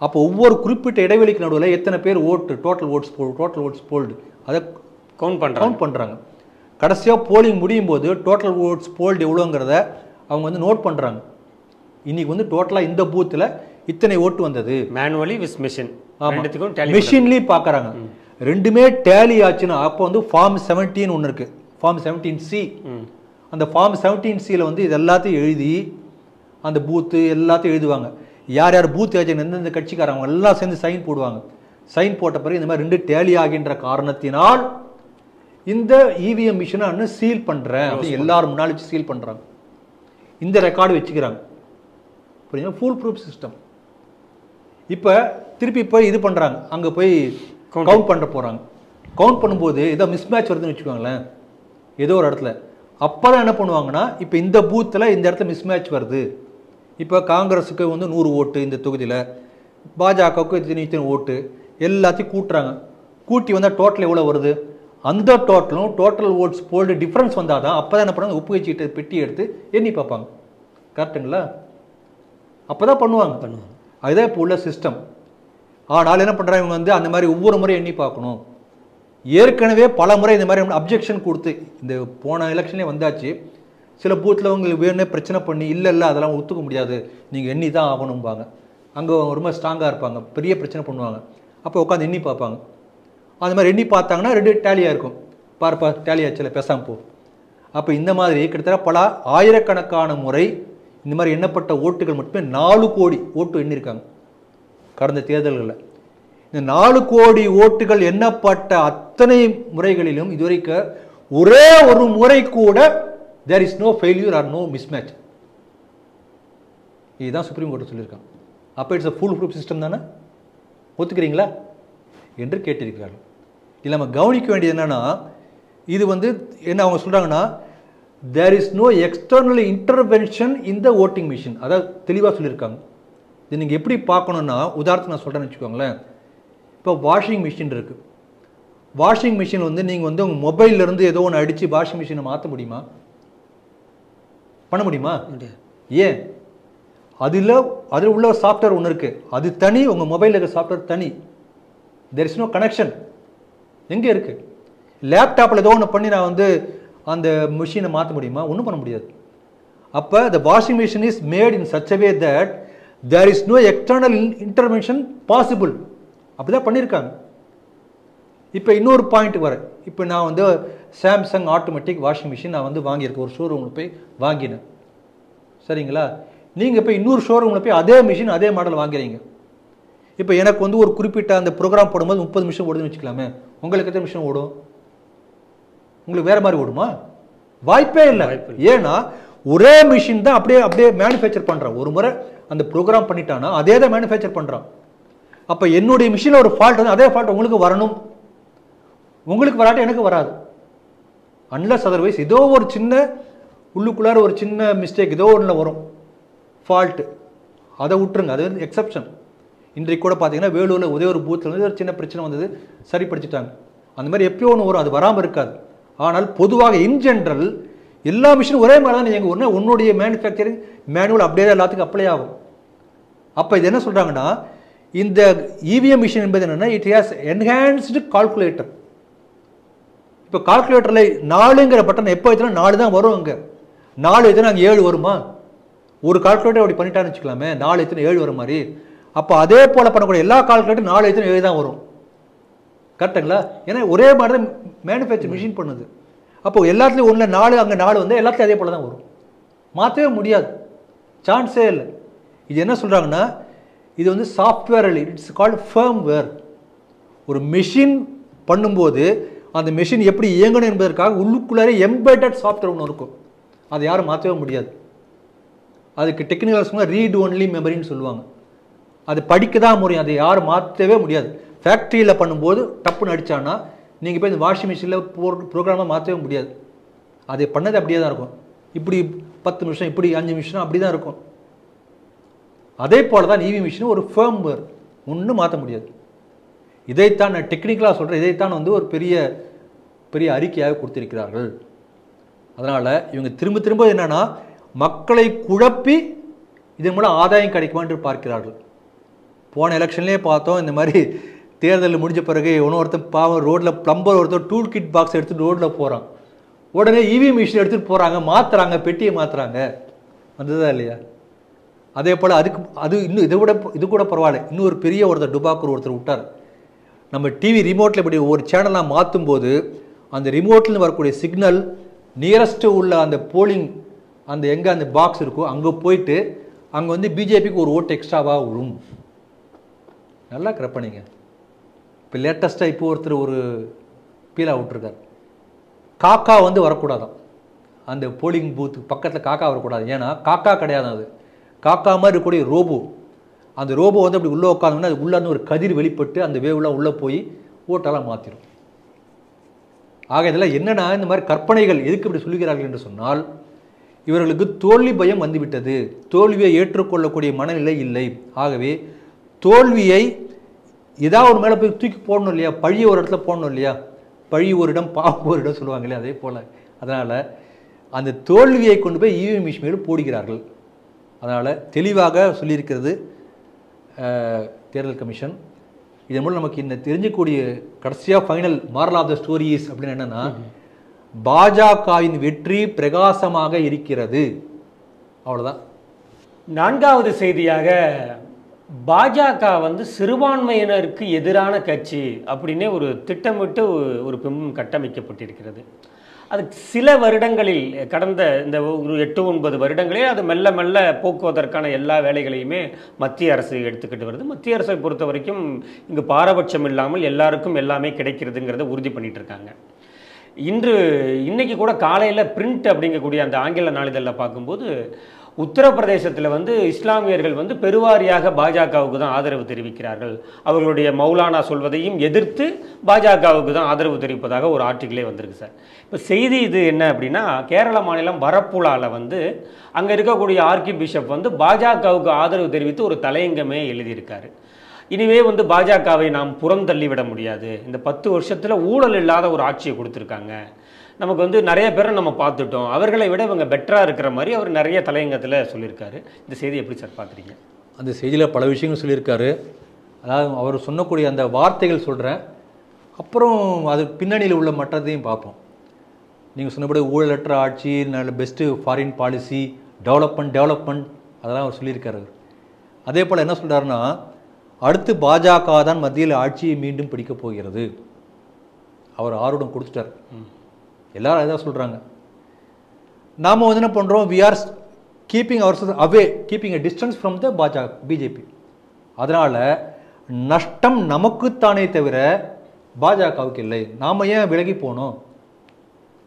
அப்போ ஒவ்வொரு குறிப்பிட்ட இடைவெளிக்கு நடுவில் எத்தனை பேர் ஓட்டு டோட்டல் ஓட்ஸ் போல்டு அதை கவுண்ட் பண்ணுறாங்க. கடைசியாக போலிங் முடியும் போது டோட்டல் ஓட்ஸ் போல்டு எவ்வளோங்கிறத அவங்க நோட் பண்ணுறாங்க. இன்னைக்கு டோட்டலாக இந்த பூத்தில் இத்தனை ஓட்டு வந்தது. மேனுவலி வித் மிஷின் மிஷின்லேயும் பார்க்குறாங்க. ரெண்டுமே டேலி ஆச்சுன்னா அப்போ ஃபார்ம் 17 ஒன்று இருக்குது, ஃபார்ம் 17C. அந்த ஃபார்ம் 17Cயில் இது எல்லாத்தையும் எழுதி அந்த பூத்து எல்லாத்தையும் எழுதுவாங்க. யார் யார் பூத் ஏஜென்ட் எந்தெந்த கட்சிக்காரங்க எல்லாம் சேர்ந்து சைன் போடுவாங்க. சைன் போட்ட பிறகு இந்த மாதிரி 2 டேலி ஆகின்ற காரணத்தினால் இந்த இவிஎம் மிஷினை இன்னும் சீல் பண்ணுறேன் அப்படின்னு எல்லாரும் முன்னாடி வச்சு சீல் பண்ணுறாங்க. இந்த ரெக்கார்டு வச்சுக்கிறாங்க. புரியுங்களா? Full proof system. இப்போ திருப்பி போய் இது பண்ணுறாங்க, அங்கே போய் கவுண்ட் பண்ண போகிறாங்க. கவுண்ட் பண்ணும்போது ஏதோ மிஸ்மேட்ச் வருதுன்னு வச்சுக்கோங்களேன், ஏதோ ஒரு இடத்துல. அப்போ தான் என்ன பண்ணுவாங்கன்னா, இப்போ இந்த பூத்தில் இந்த இடத்துல மிஸ்மேட்ச் வருது. இப்போ காங்கிரஸுக்கு 100 ஓட்டு இந்த தொகுதியில், பாஜகவுக்கு இத்தனை ஓட்டு, எல்லாத்தையும் கூட்டுறாங்க. கூட்டி வந்தால் டோட்டல் எவ்வளோ வருது, அந்த டோட்டலும் டோட்டல் ஓட்ஸ் போல்டு டிஃப்ரென்ஸ் வந்தால் தான் அப்போ தான் என்ன பண்ணுவாங்க, ஒப்புகை சீட்டை பெட்டி எடுத்து எண்ணி பார்ப்பாங்க. கரெக்டுங்களா? அப்போ தான் பண்ணுவாங்க. அதுதான் இப்போ உள்ள சிஸ்டம். ஆனால் என்ன பண்ணுறாங்க, இவங்க அந்த மாதிரி ஒவ்வொரு முறை எண்ணி பார்க்கணும். ஏற்கனவே பல முறை இந்த மாதிரி அப்ஜெக்ஷன் கொடுத்து இந்த போன எலெக்ஷன்லேயே வந்தாச்சு. சில பூத்தில் உங்களுக்கு வேணும்னே பிரச்சனை பண்ணி இல்லை அதெல்லாம் ஒத்துக்க முடியாது, நீங்கள் எண்ணி தான் ஆகணும்பாங்க. அங்கே ரொம்ப ஸ்ட்ராங்காக இருப்பாங்க, பெரிய பிரச்சனை பண்ணுவாங்க. அப்போ உட்காந்து எண்ணி பார்ப்பாங்க. அந்த மாதிரி எண்ணி பார்த்தாங்கன்னா 2 டேலியாக இருக்கும். பார்ப்பா டேலி ஆச்சுல, பேசாமல் போ. அப்போ இந்த மாதிரி கிட்டத்தட்ட பல ஆயிரக்கணக்கான முறை இந்த மாதிரி எண்ணப்பட்ட ஓட்டுகள் மட்டுமே 4 கோடி ஓட்டு எண்ணிருக்காங்க கடந்த தேர்தல்களில். இந்த 4 கோடி ஓட்டுகள் எண்ணப்பட்ட அத்தனை முறைகளிலும் இதுவரைக்கும் ஒரே ஒரு முறை கூட there is no failure or no mismatch. இதுதான் சுப்ரீம் கோர்ட் சொல்லியிருக்காங்க. அப்போ it's a full proof system தானே, ஒத்துக்கிறீங்களா என்று கேட்டிருக்கிறார்கள். இதில் நம்ம கவனிக்க வேண்டியது என்னன்னா, இது என்ன அவங்க சொல்கிறாங்கன்னா, there is no external intervention in the voting machine. அதாவது தெளிவாக சொல்லியிருக்காங்க. இது நீங்கள் எப்படி பார்க்கணுன்னா, உதாரணத்துக்கு நான் சொல்கிறேன்னு வச்சுக்கோங்களேன். இப்போ வாஷிங் மிஷின் இருக்குது. வாஷிங் மிஷின் நீங்கள் உங்கள் மொபைல்லேருந்து ஏதோ ஒன்று அடித்து வாஷிங் மிஷினை மாற்ற முடியுமா? பண்ண முடியுமா? ஏன்? அதில் உள்ள ஒரு சாஃப்ட்வேர் ஒன்று இருக்குது, அது தனி, உங்கள் மொபைலில் இருக்கிற சாஃப்ட்வேர் தனி. There is no connection. எங்கே இருக்குது? லேப்டாப்பில் ஏதோ ஒன்று பண்ணி நான் அந்த மிஷினை மாற்ற முடியுமா? ஒன்றும் பண்ண முடியாது. அப்போ the washing machine is made in such a way that there is no external intervention possible. அப்படி தான் பண்ணியிருக்காங்க. இப்போ இன்னொரு பாயிண்ட் வரேன். இப்போ நான் சாம்சங் ஆட்டோமேட்டிக் வாஷிங் மிஷின் நான் வாங்கியிருக்கேன், ஒரு ஷோரூமில் போய் வாங்கினேன். சரிங்களா? நீங்கள் இப்போ இன்னொரு ஷோரூமில் போய் அதே மிஷின் அதே மாடல் வாங்குறீங்க. இப்போ எனக்கு ஒரு குறிப்பிட்ட அந்த ப்ரோக்ராம் போடும்போது 30 நிமிஷம் ஓடுதுன்னு வச்சுக்கலாமே, உங்களுக்கு எத்தனை நிமிஷம் ஓடும்? உங்களுக்கு வேறு மாதிரி ஓடுமா? வாய்ப்பே இல்லை. ஏன்னா ஒரே மிஷின் தான் அப்படியே மேனுஃபேக்சர் பண்ணுறான். ஒரு முறை அந்த ப்ரோக்ராம் பண்ணிட்டான்னா அதே தான் மேனுஃபேக்சர் பண்ணுறான். அப்போ என்னுடைய மிஷினில் ஒரு ஃபால்ட் அதே ஃபால்ட் உங்களுக்கு வரணும். உங்களுக்கு வராட்டி எனக்கு வராது. அன்லஸ் அதர்வைஸ் ஏதோ ஒரு சின்ன உள்ளுக்குள்ளார ஒரு சின்ன மிஸ்டேக் ஏதோ ஒன்றில் வரும், ஃபால்ட்டு, அதை விட்டுருங்க, அது எக்ஸப்ஷன். இன்றைக்கு கூட பார்த்தீங்கன்னா வேலூரில் ஒரே ஒரு பூத்தில் ஒரு சின்ன பிரச்சனை வந்தது, சரிப்படுத்திட்டாங்க. அந்த மாதிரி எப்பயோ ஒன்று வரும், அது வராமல் இருக்காது. ஆனால் பொதுவாக இன் ஜென்ரல் எல்லா மிஷினும் ஒரே மாதிரி தான் நீங்கள் ஒன்று உன்னுடைய மேனுஃபேக்சரிங் மேனுவல் அப்படியே தான் எல்லாத்துக்கும் அப்ளை ஆகும். அப்போ இது என்ன சொல்கிறாங்கன்னா, இந்த இவிஎம் மிஷின் என்பது என்னென்னா, இட் ஹேஸ் என்ஹான்ஸ்டு கால்குலேட்டர். இப்போ கால்குலேட்டரில் 4ங்கிற பட்டன் எப்போ வைத்தனா 4 தான் வரும். அங்கே 4 வைத்தனா அங்கே 7 வருமா? ஒரு கால்குலேட்டர் அப்படி பண்ணிட்டான்னு வச்சுக்கலாமே, 4 வைத்தனா 7 வர மாதிரி. அப்போ அதே போல் பண்ணக்கூடிய எல்லா கால்குலேட்டரும் 4 வைத்தனா 7 தான் வரும். கரெக்டுங்களா? ஏன்னா ஒரே மாதிரி தான் மேனுஃபேக்சர் மிஷின் பண்ணுது. அப்போ எல்லாத்துலேயும் ஒன்றில் 4 அங்கே 4 வந்து எல்லாத்துலையும் அதே போல் தான் வரும். மாற்றவே முடியாது, சான்ஸே இல்லை. இது என்ன சொல்கிறாங்கன்னா, இது சாஃப்ட்வேர் இல்லை, இட்ஸ் கால்டு ஃபர்ம்வேர். ஒரு மெஷின் பண்ணும்போது அந்த மெஷின் எப்படி இயங்கணும் என்பதற்காக உள்ளுக்குள்ளாரே எம்பெடட் சாஃப்ட்வேர் ஒன்று இருக்கும். அதை யாரும் மாற்றவே முடியாது. அதுக்கு டெக்னிக்கல் ரீட் ஒன்லி மெமரின்னு சொல்லுவாங்க. அது படிக்க தான் முடியும், அதை யாரும் மாற்றவே முடியாது. ஃபேக்ட்ரியில் பண்ணும்போது டப்புன்னு அடித்தான்னா நீங்கள் போய் இந்த வாஷிங் மிஷினில் ப்ரோக்ராமாக மாற்றவே முடியாது. அது பண்ணது அப்படியே தான் இருக்கும். இப்படி 10 நிமிஷம், இப்படி 5 நிமிஷம் அப்படி தான் இருக்கும். அதே போல தான் இவி மிஷின் ஒரு ஃபேர்ம்வேர், ஒன்றும் மாற்ற முடியாது. இதைத்தான் நான் டெக்னிக்கலாக சொல்கிறேன், இதைத்தான் வந்து ஒரு பெரிய பெரிய அறிக்கையாக கொடுத்திருக்கிறார்கள். அதனால் இவங்க திரும்ப திரும்ப என்னென்னா மக்களை குழப்பி இதன் மூலம் ஆதாயம் கிடைக்குமா என்று பார்க்கிறார்கள். போன எலெக்ஷன்லேயே பார்த்தோம், இந்த மாதிரி தேர்தல் முடிஞ்ச பிறகு ஒருத்தன் பாவம் ரோட்டில் பிளம்பர் ஒருத்தர் டூல் கிட் பாக்ஸ் எடுத்துகிட்டு ரோட்டில் போகிறான், உடனே இவி மிஷின் எடுத்துகிட்டு போகிறாங்க, மாற்றுறாங்க, பெட்டியை மாற்றுறாங்க. வந்ததா இல்லையா? அதே போல் அது இன்னும் இது கூட பரவாயில்ல. இன்னும் ஒரு பெரிய டுபாக்கூர் ஒருத்தர் விட்டார். நம்ம டிவி ரிமோட்டில் இப்படி ஒரு சேனலாக மாற்றும் போது அந்த ரிமோட்லேருந்து வரக்கூடிய சிக்னல் நியரஸ்ட்டு உள்ள அந்த போலிங் அந்த எங்கே அந்த பாக்ஸ் இருக்கோ அங்கே போயிட்டு அங்கே வந்து பிஜேபிக்கு ஒரு ஓட்டு எக்ஸ்ட்ராவாக விழும். நல்லா கற்பனைங்க. இப்போ லேட்டஸ்ட்டாக இப்போ ஒருத்தர் ஒரு பீலாக விட்டுருக்கார், காக்கா வந்து வரக்கூடாதான் அந்த போலிங் பூத்துக்கு பக்கத்தில், காக்கா வரக்கூடாது. ஏன்னா காக்கா கிடையாது, அது காக்கா மாதிரி இருக்கக்கூடிய ரோபோ. அந்த ரோபோ வந்து அப்படி உள்ளே உட்காந்தோம்னா அது உள்ளே ஒரு கதிர் வெளிப்பட்டு அந்த வேவ்லாம் உள்ளே போய் ஓட்டெல்லாம் மாற்றிடும். ஆக இதெல்லாம் என்னென்னா இந்த மாதிரி கற்பனைகள் எதுக்கு இப்படி சொல்லுகிறார்கள் என்று சொன்னால், இவர்களுக்கு தோல்வி பயம் வந்துவிட்டது, தோல்வியை ஏற்றுக்கொள்ளக்கூடிய மனநிலை இல்லை. ஆகவே தோல்வியை ஏதாவது ஒரு மேலே போய் தூக்கி போடணும் இல்லையா, பழிய ஒரு இடத்துல போடணும் இல்லையா, பழி ஒரு இடம் பாவம் ஒரு இடம் சொல்லுவாங்க இல்லையா, அதே போல் அதனால் அந்த தோல்வியை கொண்டு போய் இவி மிஷின் மேல் போடுகிறார்கள். அதனால் தெளிவாக சொல்லியிருக்கிறது தேர்தல் கமிஷன். இதன் மூலம் நமக்கு இந்த தெரிஞ்சக்கூடிய கடைசியாக final moral of the stories அப்படின்னு என்னென்னா, பாஜகவின் வெற்றி பிரகாசமாக இருக்கிறது. அவ்வளோதான். நான்காவது செய்தியாக, பாஜக வந்து சிறுபான்மையினருக்கு எதிரான கட்சி அப்படின்னே ஒரு திட்டமிட்டு ஒரு பிம்பம் கட்டமைக்கப்பட்டிருக்கிறது. அது சில வருடங்களில், கடந்த இந்த ஒரு 8-9 வருடங்களே அது மெல்ல மெல்ல போக்குவதற்கான எல்லா வேலைகளையுமே மத்திய அரசு எடுத்துக்கிட்டு வருது. மத்திய அரசை பொறுத்த வரைக்கும் இங்கு பாரபட்சம் இல்லாமல் எல்லாருக்கும் எல்லாமே கிடைக்கிறதுங்கிறத உறுதி பண்ணிட்டு இருக்காங்க. இன்னைக்கு கூட காலையில் பிரிண்ட் அப்படிங்கக்கூடிய அந்த ஆங்கில நாளிதழில் பார்க்கும்போது, உத்தரப்பிரதேசத்தில் வந்து இஸ்லாமியர்கள் வந்து பெருவாரியாக பாஜகவுக்கு தான் ஆதரவு தெரிவிக்கிறார்கள், அவர்களுடைய மௌலானா சொல்வதையும் எதிர்த்து பாஜகவுக்கு தான் ஆதரவு தெரிவிப்பதாக ஒரு ஆர்டிக்கிளே வந்திருக்கு சார். இப்போ செய்தி இது என்ன அப்படின்னா, கேரள மாநிலம் வரப்புலாவில் வந்து அங்கே இருக்கக்கூடிய ஆர்கி பிஷப் வந்து பாஜகவுக்கு ஆதரவு தெரிவித்து ஒரு தலையங்கமே எழுதியிருக்காரு. இனிமே வந்து பாஜகவை நாம் புறந்தள்ளிவிட முடியாது, இந்த 10 வருஷத்தில் ஊழல் இல்லாத ஒரு ஆட்சியை கொடுத்துருக்காங்க, நமக்கு வந்து நிறைய பேரை நம்ம பார்த்துட்டோம், அவர்களை விட இவங்க பெட்டராக இருக்கிற மாதிரி அவர் நிறைய தலையங்கத்தில் சொல்லியிருக்காரு. இந்த செய்தி எப்படி சார் பார்க்குறீங்க? அந்த செய்தியில் பல விஷயங்கள் சொல்லியிருக்காரு. அதாவது அவர் சொன்னக்கூடிய அந்த வார்த்தைகள் சொல்கிறேன், அப்புறம் அது பின்னணியில் உள்ள மற்றதையும் பார்ப்போம். நீங்கள் சொன்னபடி ஊழலற்ற ஆட்சி, நல்ல பெஸ்ட்டு ஃபாரின் பாலிசி, டெவலப்மெண்ட் அதெல்லாம் அவர் சொல்லியிருக்காரு. அதே போல் என்ன சொல்கிறாருன்னா, அடுத்து பாஜக தான் மத்தியில் ஆட்சியை மீண்டும் பிடிக்கப் போகிறது. அவர் ஆர்வம் கொடுத்துட்டார். எல்லாரும் அதான் சொல்கிறாங்க. நாம் வந்து என்ன பண்ணுறோம், we are keeping our away, keeping a distance from the BJP. அதனால் நஷ்டம் நமக்குத்தானே தவிர பாஜகவுக்கு இல்லை. நாம் ஏன் விலகி போனோம்?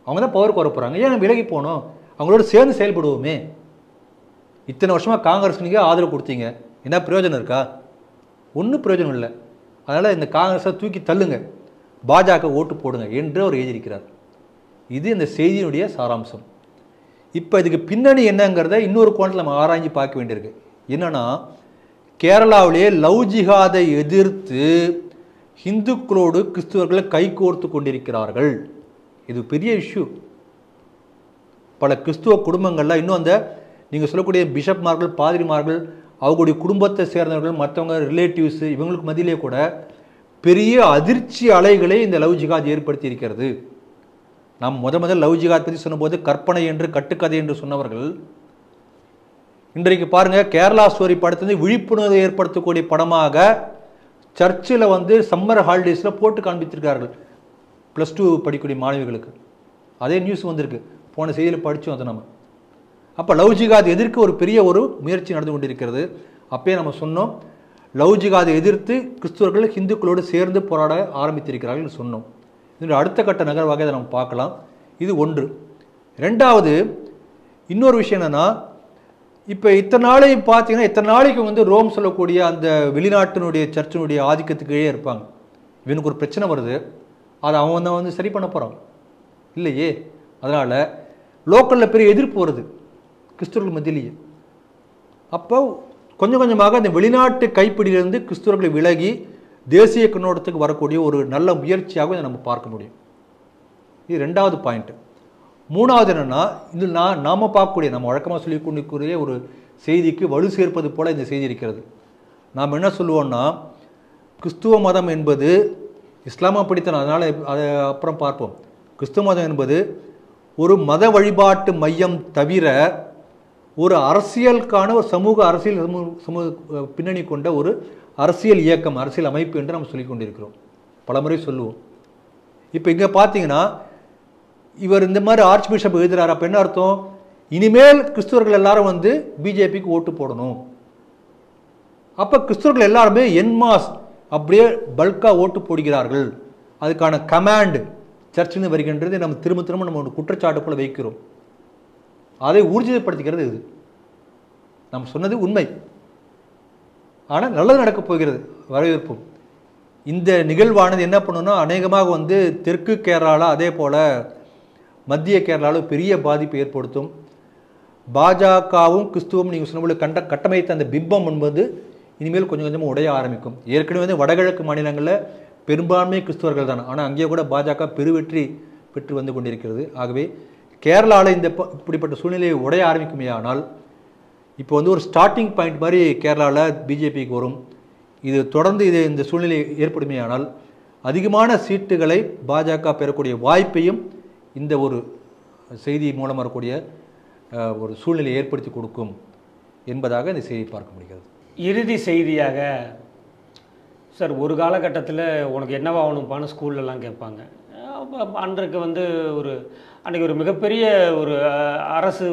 அவங்க தான் பவருக்கு வர போகிறாங்க, ஏன் விலகி போனோம்? அவங்களோட சேர்ந்து செயல்படுவோமே. இத்தனை வருஷமாக காங்கிரஸ் நீங்கள் ஆதரவு கொடுத்தீங்க, என்ன பிரயோஜனம் இருக்கா? ஒன்றும் பிரயோஜனம் இல்லை. அதனால் இந்த காங்கிரஸை தூக்கி தள்ளுங்க, பாஜக ஓட்டு போடுங்க என்று அவர் எழுதியிருக்கிறார். இது இந்த செய்தியினுடைய சாராம்சம். இப்போ இதுக்கு பின்னணி என்னங்கிறத இன்னொரு கோணத்தில் நம்ம ஆராய்ச்சி பார்க்க வேண்டியிருக்கு. என்னன்னா, கேரளாவிலே லவ் ஜிஹாதை எதிர்த்து இந்துக்களோடு கிறிஸ்துவர்களை கைகோர்த்து கொண்டிருக்கிறார்கள். இது பெரிய இஷ்யூ. பல கிறிஸ்துவ குடும்பங்கள்லாம் இன்னும் அந்த நீங்கள் சொல்லக்கூடிய பிஷப்மார்கள், பாதிரிமார்கள், அவங்களுடைய குடும்பத்தை சேர்ந்தவர்கள், மற்றவங்க ரிலேட்டிவ்ஸு, இவங்களுக்கு மத்தியிலே கூட பெரிய அதிர்ச்சி அலைகளை இந்த லவ் ஜிஹாத் ஏற்படுத்தி இருக்கிறது. நாம் முதல் லவ் ஜிஹாத் பற்றி சொன்னபோது கற்பனை என்று, கட்டுக்கதை என்று சொன்னவர்கள் இன்றைக்கு பாருங்கள், கேரளா ஸ்டோரி படத்தை விழிப்புணர்வை ஏற்படுத்தக்கூடிய படமாக சர்ச்சில் வந்து சம்மர் ஹாலிடேஸில் போட்டு காண்பித்திருக்கார்கள் +2 படிக்கக்கூடிய மாணவிகளுக்கு. அதே நியூஸ் வந்திருக்கு, போன செய்தியில் படித்தோம் அதை நம்ம. அப்போ லவ் ஜிஹாத் எதிர்க்க ஒரு பெரிய ஒரு முயற்சி நடந்து கொண்டிருக்கிறது. அப்பயே நம்ம சொன்னோம், லவ் ஜிஹாதை எதிர்த்து கிறிஸ்துவர்கள் இந்துக்களோடு சேர்ந்து போராட ஆரம்பித்திருக்கிறார்கள் சொன்னோம். இதனுடைய அடுத்த கட்ட நகர்வாக இதை நம்ம பார்க்கலாம். இது ஒன்று. ரெண்டாவது, இன்னொரு விஷயம் என்னென்னா, இப்போ இத்தனை நாளை பார்த்தீங்கன்னா, இத்தனை நாளைக்கு வந்து ரோம் சொல்லக்கூடிய அந்த வெளிநாட்டினுடைய சர்ச்சினுடைய ஆதிக்கத்துக்கு இருப்பாங்க. இவனுக்கு ஒரு பிரச்சனை வருது, அதை அவன் தான் வந்து சரி பண்ண போகிறான் இல்லையே. அதனால் லோக்கலில் பெரிய எதிர்ப்பு வருது கிறிஸ்துவர்கள் மத்தியிலேயே. அப்போ கொஞ்சம் கொஞ்சமாக அந்த வெளிநாட்டு கைப்பிடியிலிருந்து கிறிஸ்துவர்களை விலகி தேசிய கண்ணோட்டத்துக்கு வரக்கூடிய ஒரு நல்ல முயற்சியாக இதை நம்ம பார்க்க முடியும். இது 2வது பாயிண்ட். 3வது என்னன்னா, இது நாம பார்க்கக்கூடிய நம்ம வழக்கமாக சொல்லி கொண்டிருக்கிற ஒரு செய்திக்கு வலு சேர்ப்பது போல இந்த செய்தி இருக்கிறது. நாம் என்ன சொல்லுவோம்னா, கிறிஸ்துவ மதம் என்பது இஸ்லாமா படித்தன, அதனால் அதை அப்புறம் பார்ப்போம். கிறிஸ்துவ மதம் என்பது ஒரு மத வழிபாட்டு மையம் தவிர ஒரு அரசியலுக்கான ஒரு சமூக அரசியல் சமூக பின்னணி கொண்ட ஒரு அரசியல் இயக்கம், அரசியல் அமைப்பு என்று நம்ம சொல்லிக் கொண்டிருக்கிறோம், பலமுறை சொல்லுவோம். இப்போ இங்கே பார்த்தீங்கன்னா இவர் இந்த மாதிரி ஆர்ச் பிஷப் எழுதுறாரு. அப்போ என்ன அர்த்தம்? இனிமேல் கிறிஸ்துவர்கள் எல்லாரும் வந்து பிஜேபிக்கு ஓட்டு போடணும். அப்போ கிறிஸ்துவர்கள் எல்லாருமே என்மாஸ் அப்படியே பல்காக ஓட்டு போடுகிறார்கள். அதுக்கான கமாண்ட் சர்ச்சின்னு வருகின்றது நம்ம திரும்ப திரும்ப நம்ம ஒரு குற்றச்சாட்டு போல வைக்கிறோம். அதை ஊர்ஜிதப்படுத்திக்கிறது இது. நம்ம சொன்னது உண்மை, ஆனால் நல்லது நடக்கப் போகிறது, வரவேற்போம். இந்த நிகழ்வானது என்ன பண்ணணும்னா, அநேகமாக வந்து தெற்கு கேரளாவில் அதே போல் மத்திய கேரளாவில் பெரிய பாதிப்பை ஏற்படுத்தும். பாஜகவும் கிறிஸ்துவம் நீங்கள் சொன்ன கட்டமைத்த அந்த பிம்பம் என்பது இனிமேல் கொஞ்சம் கொஞ்சமாக உடைய ஆரம்பிக்கும். ஏற்கனவே வந்து வடகிழக்கு மாநிலங்களில் பெரும்பான்மை கிறிஸ்துவர்கள் தான், ஆனால் அங்கேயே கூட பாஜக பெருவெற்றி பெற்று வந்து கொண்டிருக்கிறது. ஆகவே கேரளாவில் இப்படிப்பட்ட சூழ்நிலையை உடைய ஆரம்பிக்குமே ஆனால், இப்போ வந்து ஒரு ஸ்டார்டிங் பாயிண்ட் மாதிரி கேரளாவில் பிஜேபிக்கு வரும். இது தொடர்ந்து இந்த சூழ்நிலை ஏற்படுமே ஆனால் அதிகமான சீட்டுகளை பாஜக பெறக்கூடிய வாய்ப்பையும் இந்த ஒரு செய்தி மூலம் வரக்கூடிய ஒரு சூழ்நிலையை ஏற்படுத்தி கொடுக்கும் என்பதாக இந்த செய்தி பார்க்க முடிகிறது. இறுதி செய்தியாக சார், ஒரு காலகட்டத்தில் உனக்கு என்னவாகணும்ப்பான்னு ஸ்கூல்லலாம் கேட்பாங்க. அன்றைக்கு வந்து அன்றைக்கி ஒரு மிகப்பெரிய ஒரு அரசு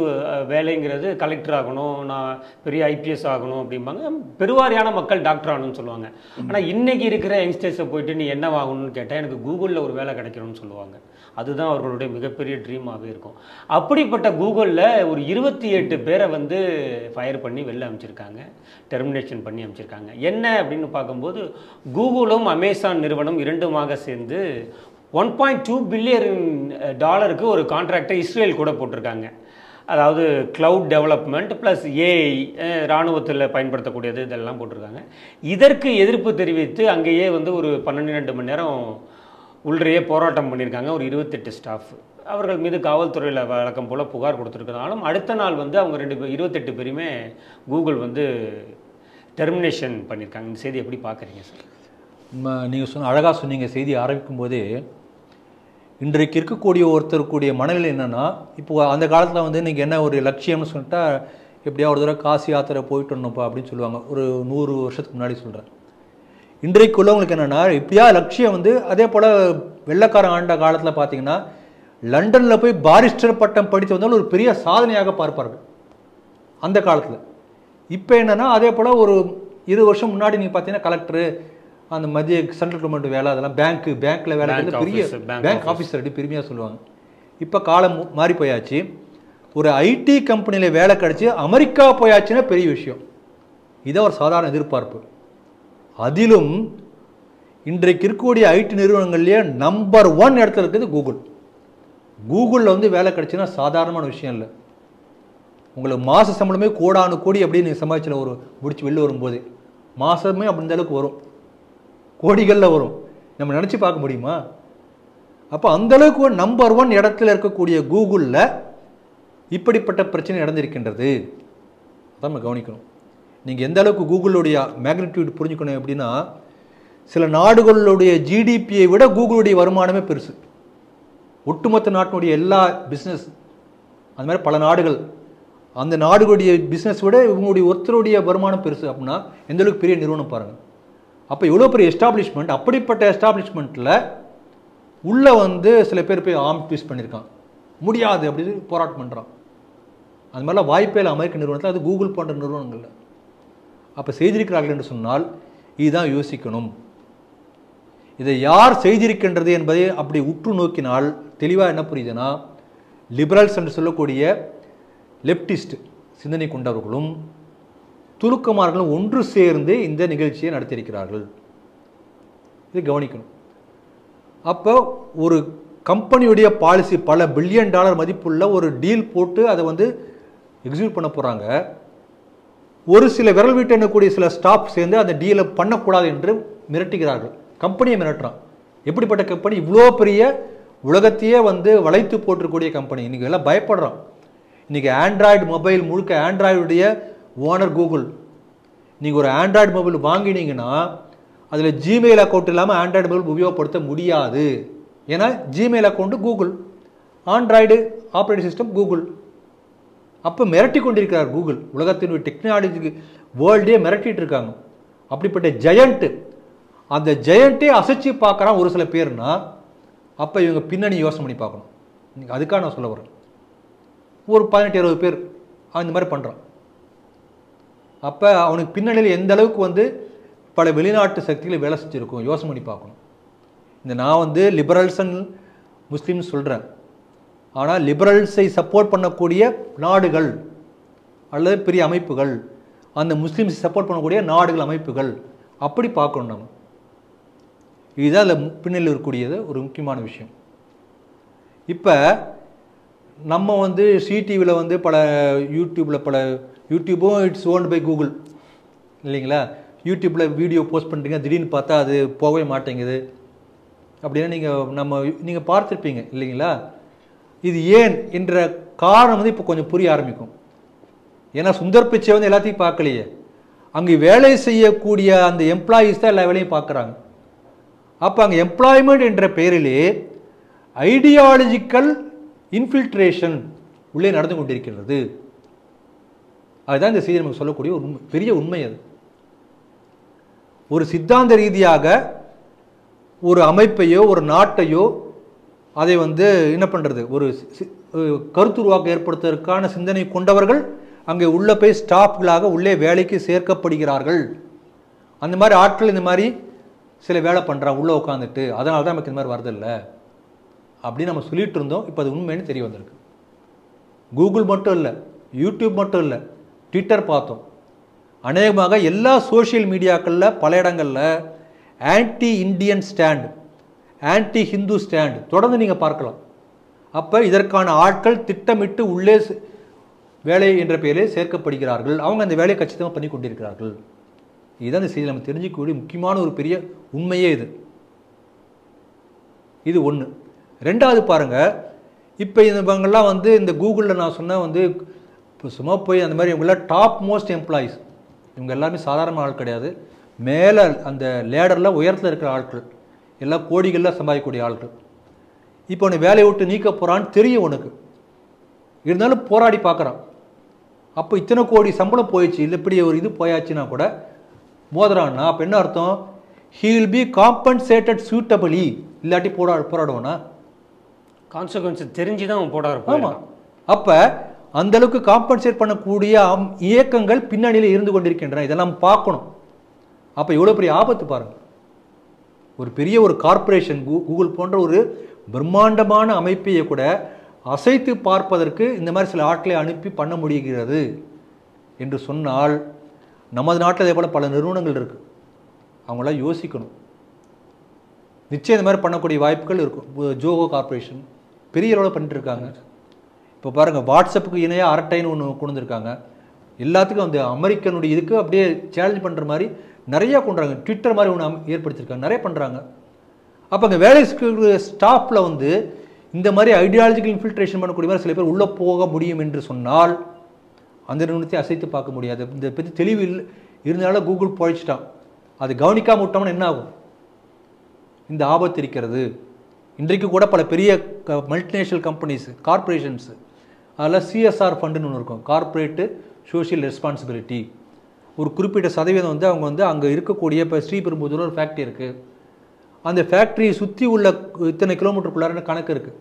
வேலைங்கிறது கலெக்டர் ஆகணும், நான் பெரிய ஐபிஎஸ் ஆகணும் அப்படிம்பாங்க. பெருவாரியான மக்கள் டாக்டர் ஆகணும்னு சொல்லுவாங்க. ஆனால் இன்றைக்கி இருக்கிற யங்ஸ்டர்ஸை போயிட்டு நீ என்ன ஆகணும்னு கேட்டால் எனக்கு கூகுளில் ஒரு வேலை கிடைக்கணும்னு சொல்லுவாங்க. அதுதான் அவர்களுடைய மிகப்பெரிய ட்ரீமாகவே இருக்கும். அப்படிப்பட்ட கூகுளில் ஒரு 28 பேரை வந்து ஃபயர் பண்ணி வெளில அமைச்சிருக்காங்க, டெர்மினேஷன் பண்ணி அமைச்சிருக்காங்க. என்ன அப்படின்னு பார்க்கும்போது, கூகுளும் அமேசான் நிறுவனம் இரண்டுமாக சேர்ந்து $1.2 பில்லியன் ஒரு கான்ட்ராக்டை இஸ்ரேல் கூட போட்டிருக்காங்க. அதாவது கிளவுட் டெவலப்மெண்ட் ப்ளஸ் ஏஐ, இராணுவத்தில் பயன்படுத்தக்கூடியது, இதெல்லாம் போட்டிருக்காங்க. இதற்கு எதிர்ப்பு தெரிவித்து அங்கேயே வந்து ஒரு 12 மணி நேரம் உள்ளே போராட்டம் பண்ணியிருக்காங்க ஒரு 28 ஸ்டாஃப். அவர்கள் மீது காவல்துறையில் வழக்கம் போல் புகார் கொடுத்துருக்கனாலும் அடுத்த நாள் வந்து அவங்க 28 பேருமே கூகுள் வந்து டெர்மினேஷன் பண்ணியிருக்காங்க. இந்த செய்தி எப்படி பார்க்குறீங்க சார்? நீங்கள் அழகாக சொன்னீங்க. செய்தி ஆரம்பிக்கும் போதே இன்றைக்கு இருக்கக்கூடிய ஒருத்தருக்கூடிய மனநிலை என்னென்னா, இப்போது அந்த காலத்தில் வந்து நீங்கள் என்ன ஒரு லட்சியம்னு சொல்லிட்டா, எப்படியா ஒரு தடவை காசி யாத்திரை போயிட்டு வரணும்ப்பா அப்படின்னு சொல்லுவாங்க, ஒரு 100 வருஷத்துக்கு முன்னாடி சொல்கிறேன். இன்றைக்கு உள்ளவங்களுக்கு என்னென்னா, இப்படியா லட்சியம் வந்து அதே போல் வெள்ளைக்காரன் ஆண்ட காலத்தில் பார்த்தீங்கன்னா லண்டனில் போய் பாரிஸ்டர் பட்டம் படித்து வந்தாலும் ஒரு பெரிய சாதனையாக பார்ப்பார்கள் அந்த காலத்தில். இப்போ என்னென்னா, அதே போல் ஒரு 20 வருஷம் முன்னாடி நீங்கள் பார்த்தீங்கன்னா கலெக்டரு, அந்த மத்திய சென்ட்ரல் கவர்மெண்ட் வேலை, அதெல்லாம் பேங்க்கில் வேலை வந்து பெரிய பேங்க் ஆஃபீஸர் அப்படி பெருமையாக சொல்லுவாங்க. இப்போ காலம் மாறி போயாச்சு. ஒரு ஐடி கம்பெனியில் வேலை கிடச்சி அமெரிக்கா போயாச்சுன்னா பெரிய விஷயம். இதான் ஒரு சாதாரண எதிர்பார்ப்பு. அதிலும் இன்றைக்கு இருக்கக்கூடிய ஐடி நிறுவனங்கள்லேயே நம்பர் 1 இடத்துல இருக்குது கூகுள். கூகுளில் வந்து வேலை கிடச்சுன்னா சாதாரணமான விஷயம் இல்லை. உங்களுக்கு மாத சம்பளமே கோடானு கோடி அப்படின்னு நீங்கள் சமாளிச்சில் ஒரு முடிச்சு வெளில வரும்போது மாதமே அப்படின்ற அளவுக்கு வரும், கோடிகளில் வரும். நம்ம நினச்சி பார்க்க முடியுமா? அப்போ அந்தளவுக்கு நம்பர் 1 இடத்துல இருக்கக்கூடிய கூகுளில் இப்படிப்பட்ட பிரச்சனை நடந்திருக்கின்றது. அதான் நம்ம கவனிக்கணும். நீங்கள் எந்த அளவுக்கு கூகுளுடைய மேக்னிடியூட் புரிஞ்சுக்கணும் அப்படின்னா, சில நாடுகளுடைய ஜிடிபியை விட கூகுளுடைய வருமானமே பெருசு. ஒட்டுமொத்த நாட்டினுடைய எல்லா பிஸ்னஸ் அந்த மாதிரி பல நாடுகள், அந்த நாடுகளுடைய பிஸ்னஸ் விட இவங்களுடைய ஒருத்தருடைய வருமானம் பெருசு அப்படின்னா எந்த அளவுக்கு பெரிய நிறுவனம் பாருங்கள். அப்போ எவ்வளோ பெரிய எஸ்டாப்ளிஷ்மெண்ட். அப்படிப்பட்ட எஸ்டாப்ளிஷ்மெண்ட்டில் உள்ளே வந்து சில பேர் போய் ஆர்ம் ட்விஸ்ட் பண்ணியிருக்கான், முடியாது அப்படின்னு போராட்டம் பண்ணுறான். அது மாதிரிலாம் வாய்ப்பே இல்லை அமெரிக்க நிறுவனத்தில், அது கூகுள் போன்ற நிறுவனங்களில். அப்போ செய்திருக்கிறார்கள் என்று சொன்னால் இதுதான் யோசிக்கணும். இதை யார் செய்திருக்கின்றது என்பதை அப்படி உற்று நோக்கினால் தெளிவாக என்ன புரியுதுன்னா, லிபரல்ஸ் என்று சொல்லக்கூடிய லெப்டிஸ்ட் சிந்தனை கொண்டவர்களும் துலுக்கமார்களும் ஒன்று சேர்ந்து இந்த நிகழ்ச்சியை நடத்தியிருக்கிறார்கள். இதை கவனிக்கணும். அப்போ ஒரு கம்பெனியுடைய பாலிசி பல $1 பில்லியன் மதிப்புள்ள ஒரு டீல் போட்டு அதை வந்து எக்ஸிக்யூட் பண்ண போகிறாங்க. ஒரு சில விரல் விட்டு எண்ணக்கூடிய சில ஸ்டாஃப் சேர்ந்து அந்த டீலை பண்ணக்கூடாது என்று மிரட்டுகிறார்கள். கம்பெனியை மிரட்டுறான். எப்படிப்பட்ட கம்பெனி? இவ்வளோ பெரிய உலகத்தையே வந்து வளைத்து போட்டிருக்கூடிய கம்பெனி. இன்னைக்கு எல்லாம் பயப்படுறான். இன்னைக்கு ஆண்ட்ராய்டு மொபைல் முழுக்க ஆண்ட்ராய்டுடைய ஓனர் கூகுள். நீங்கள் ஒரு ஆண்ட்ராய்டு மொபைல் வாங்கினீங்கன்னா அதில் ஜிமெயில் அக்கௌண்ட் இல்லாமல் ஆண்ட்ராய்டு மொபைல் உபயோகப்படுத்த முடியாது. ஏன்னா Gmail account Google, Android operating system Google. அப்போ மிரட்டி கொண்டிருக்கிறார் கூகுள். உலகத்தினுடைய டெக்னாலஜிக்கு வேர்ல்டே மிரட்டிட்டு இருக்காங்க. அப்படிப்பட்ட ஜெயண்ட்டு, அந்த ஜெயண்ட்டே அசைச்சு பார்க்குறான் ஒரு சில பேர்னா, அப்போ இவங்க பின்னணி யோசனை பண்ணி பார்க்கணும். அதுக்காக நான் சொல்ல வரேன். ஒரு 18-20 பேர் இந்த மாதிரி பண்ணுறான். அப்போ அவனுக்கு பின்னணியில் எந்த அளவுக்கு வந்து பல வெளிநாட்டு சக்திகளை வேலை செஞ்சுருக்கும் யோசனை பண்ணி பார்க்கணும். நான் வந்து லிபரல்ஸ் அண்ட் முஸ்லீம்ஸ் சொல்கிறேன். ஆனால் லிபரல்ஸை சப்போர்ட் பண்ணக்கூடிய நாடுகள் அல்லது பெரிய அமைப்புகள், அந்த முஸ்லீம்ஸை சப்போர்ட் பண்ணக்கூடிய நாடுகள் அமைப்புகள், அப்படி பார்க்கணும் நம்ம. இதுதான் அதில் பின்னணியில் இருக்கக்கூடியது ஒரு முக்கியமான விஷயம். இப்போ நம்ம வந்து சிடிவியில் வந்து பல யூடியூப்பும் இட்ஸ் ஓன்ட் பை கூகுள் இல்லைங்களா? யூடியூப்பில் வீடியோ போஸ்ட் பண்ணுறீங்க, திடீர்னு பார்த்தா அது போகவே மாட்டேங்குது அப்படின்னா நீங்கள் பார்த்துருப்பீங்க இல்லைங்களா? இது ஏன் என்ற காரணம் வந்து இப்போ கொஞ்சம் புரிய ஆரம்பிக்கும். ஏன்னா சுந்தர் பிச்சை வந்து எல்லாத்தையும் பார்க்கலையே, அங்கே வேலை செய்யக்கூடிய அந்த எம்ப்ளாயீஸ் தான் எல்லா வேலையும் பார்க்குறாங்க. அப்போ அங்கே எம்ப்ளாய்மெண்ட் என்ற பெயரிலே ஐடியாலஜிக்கல் இன்ஃபில்ட்ரேஷன் உள்ளே நடந்து கொண்டிருக்கிறது. அதுதான் இந்த செய்தி நமக்கு சொல்லக்கூடிய ஒரு பெரிய உண்மை. அது ஒரு சித்தாந்த ரீதியாக ஒரு அமைப்பையோ ஒரு நாட்டையோ அதை வந்து என்ன பண்ணுறது, ஒரு கருத்துருவாக்கம் ஏற்படுத்துவதற்கான சிந்தனை கொண்டவர்கள் அங்கே உள்ளே போய் ஸ்டாஃப்களாக உள்ளே வேலைக்கு சேர்க்கப்படுகிறார்கள். அந்த மாதிரி ஆட்கள் இந்த மாதிரி சில வேலை பண்ணுறாங்க உள்ளே உட்காந்துட்டு, அதனால தான் நமக்கு இந்த மாதிரி வரதில்லை அப்படின்னு நம்ம சொல்லிட்டு இருந்தோம். இப்போ அது உண்மைன்னு தெரிய வந்திருக்கு. கூகுள் மட்டும் இல்லை, யூடியூப் மட்டும் இல்லை, ட்விட்டர் பார்த்தோம். அநேகமாக எல்லா சோஷியல் மீடியாக்களில் பல இடங்களில் anti Indian stand, anti Hindu stand தொடர்ந்து நீங்கள் பார்க்கலாம். அப்போ இதற்கான ஆட்கள் திட்டமிட்டு உள்ளே வேலை என்ற பெயரில் சேர்க்கப்படுகிறார்கள். அவங்க அந்த வேலையை கச்சிதமாக பண்ணி கொண்டிருக்கிறார்கள். இதுதான் இந்த செய்தி நம்ம தெரிஞ்சிக்கக்கூடிய முக்கியமான ஒரு பெரிய உண்மையே இது. இது ஒன்று. ரெண்டாவது பாருங்கள், இப்போ இவங்கெல்லாம் வந்து இந்த கூகுளில் நான் சொன்ன வந்து இப்போ சும்மா போய் அந்த மாதிரி இவங்கெல்லாம் டாப் மோஸ்ட் எம்ப்ளாயீஸ். இவங்க எல்லாருமே சாதாரண ஆள் கிடையாது. மேலே அந்த லேடரில் உயரத்தில் இருக்கிற ஆட்கள், எல்லாம் கோடிகளில் சம்பாதிக்கக்கூடிய ஆட்கள். இப்போ உன்னை வேலையை விட்டு நீக்க போகிறான்னு தெரியும் உனக்கு, இருந்தாலும் போராடி பார்க்குறான். அப்போ இத்தனை கோடி சம்பளம் போயிடுச்சு, இல்லை இப்படி ஒரு இது போயாச்சுன்னா கூட மோதுறான்னா அப்போ என்ன அர்த்தம்? He will be compensated சூட்டபிளி. இல்லாட்டி போராடுவானா? கான்சிக்வன்ஸ் தெரிஞ்சு தான் அவன் போடாரு. ஆமாம். அப்போ அந்தளவுக்கு காம்பன்சேட் பண்ணக்கூடிய இயக்கங்கள் பின்னணியில் இருந்து கொண்டிருக்கின்றன. இதெல்லாம் பார்க்கணும். அப்போ எவ்வளோ பெரிய ஆபத்து பாருங்கள். ஒரு பெரிய ஒரு கார்பரேஷன் கூகுள் போன்ற ஒரு பிரம்மாண்டமான அமைப்பையை கூட அசைத்து பார்ப்பதற்கு இந்த மாதிரி சில ஆட்களை அனுப்பி பண்ண முடிகிறது என்று சொன்னால், நமது நாட்டில் அதே போல் பல நிறுவனங்கள் இருக்குது. அவங்களாம் யோசிக்கணும். நிச்சயம் இந்த மாதிரி பண்ணக்கூடிய வாய்ப்புகள் இருக்கும். ஜோகோ கார்பரேஷன் பெரிய அளவில் பண்ணிட்டு இருக்காங்க. இப்போ பாருங்கள், வாட்ஸ்அப்புக்கு இணையாக அரட்டைன்னு ஒன்று கொண்டு வந்திருக்காங்க. எல்லாத்துக்கும் அந்த அமெரிக்கனுடைய இதுக்கு அப்படியே சேலஞ்ச் பண்ணுற மாதிரி நிறையா கொண்டுறாங்க. ட்விட்டர் மாதிரி ஒன்று ஏற்படுத்தியிருக்காங்க, நிறைய பண்ணுறாங்க. அப்போ அங்கே வேலை ஸ்டாஃபில் வந்து இந்த மாதிரி ஐடியாலஜிக்கல் இன்ஃபில்ட்ரேஷன் பண்ணக்கூடிய மாதிரி சில பேர் உள்ளே போக முடியும் என்று சொன்னால் அந்த நிறுவனத்தை அசைத்து பார்க்க முடியாது. இந்த பற்றி தெளிவு இருந்தாலும் கூகுள் பழிச்சிட்டான். அது கவனிக்காம விட்டோம்னா என்ன ஆகும்? இந்த ஆபத்து இருக்கிறது. இன்றைக்கு கூட பல பெரிய மல்டிநேஷனல் கம்பெனிஸ், கார்பரேஷன்ஸு, அதில் சிஎஸ்ஆர் ஃபண்டுன்னு ஒன்று இருக்கும், கார்பரேட்டு சோஷியல் ரெஸ்பான்சிபிலிட்டி. ஒரு குறிப்பிட்ட சதவீதம் வந்து அவங்க வந்து அங்கே இருக்கக்கூடிய, இப்போ ஸ்ரீபெரும்புதூர் ஒரு ஃபேக்ட்ரி இருக்குது, அந்த ஃபேக்ட்ரியை சுற்றி உள்ள இத்தனை கிலோமீட்டருக்குள்ளார கணக்கு இருக்குது.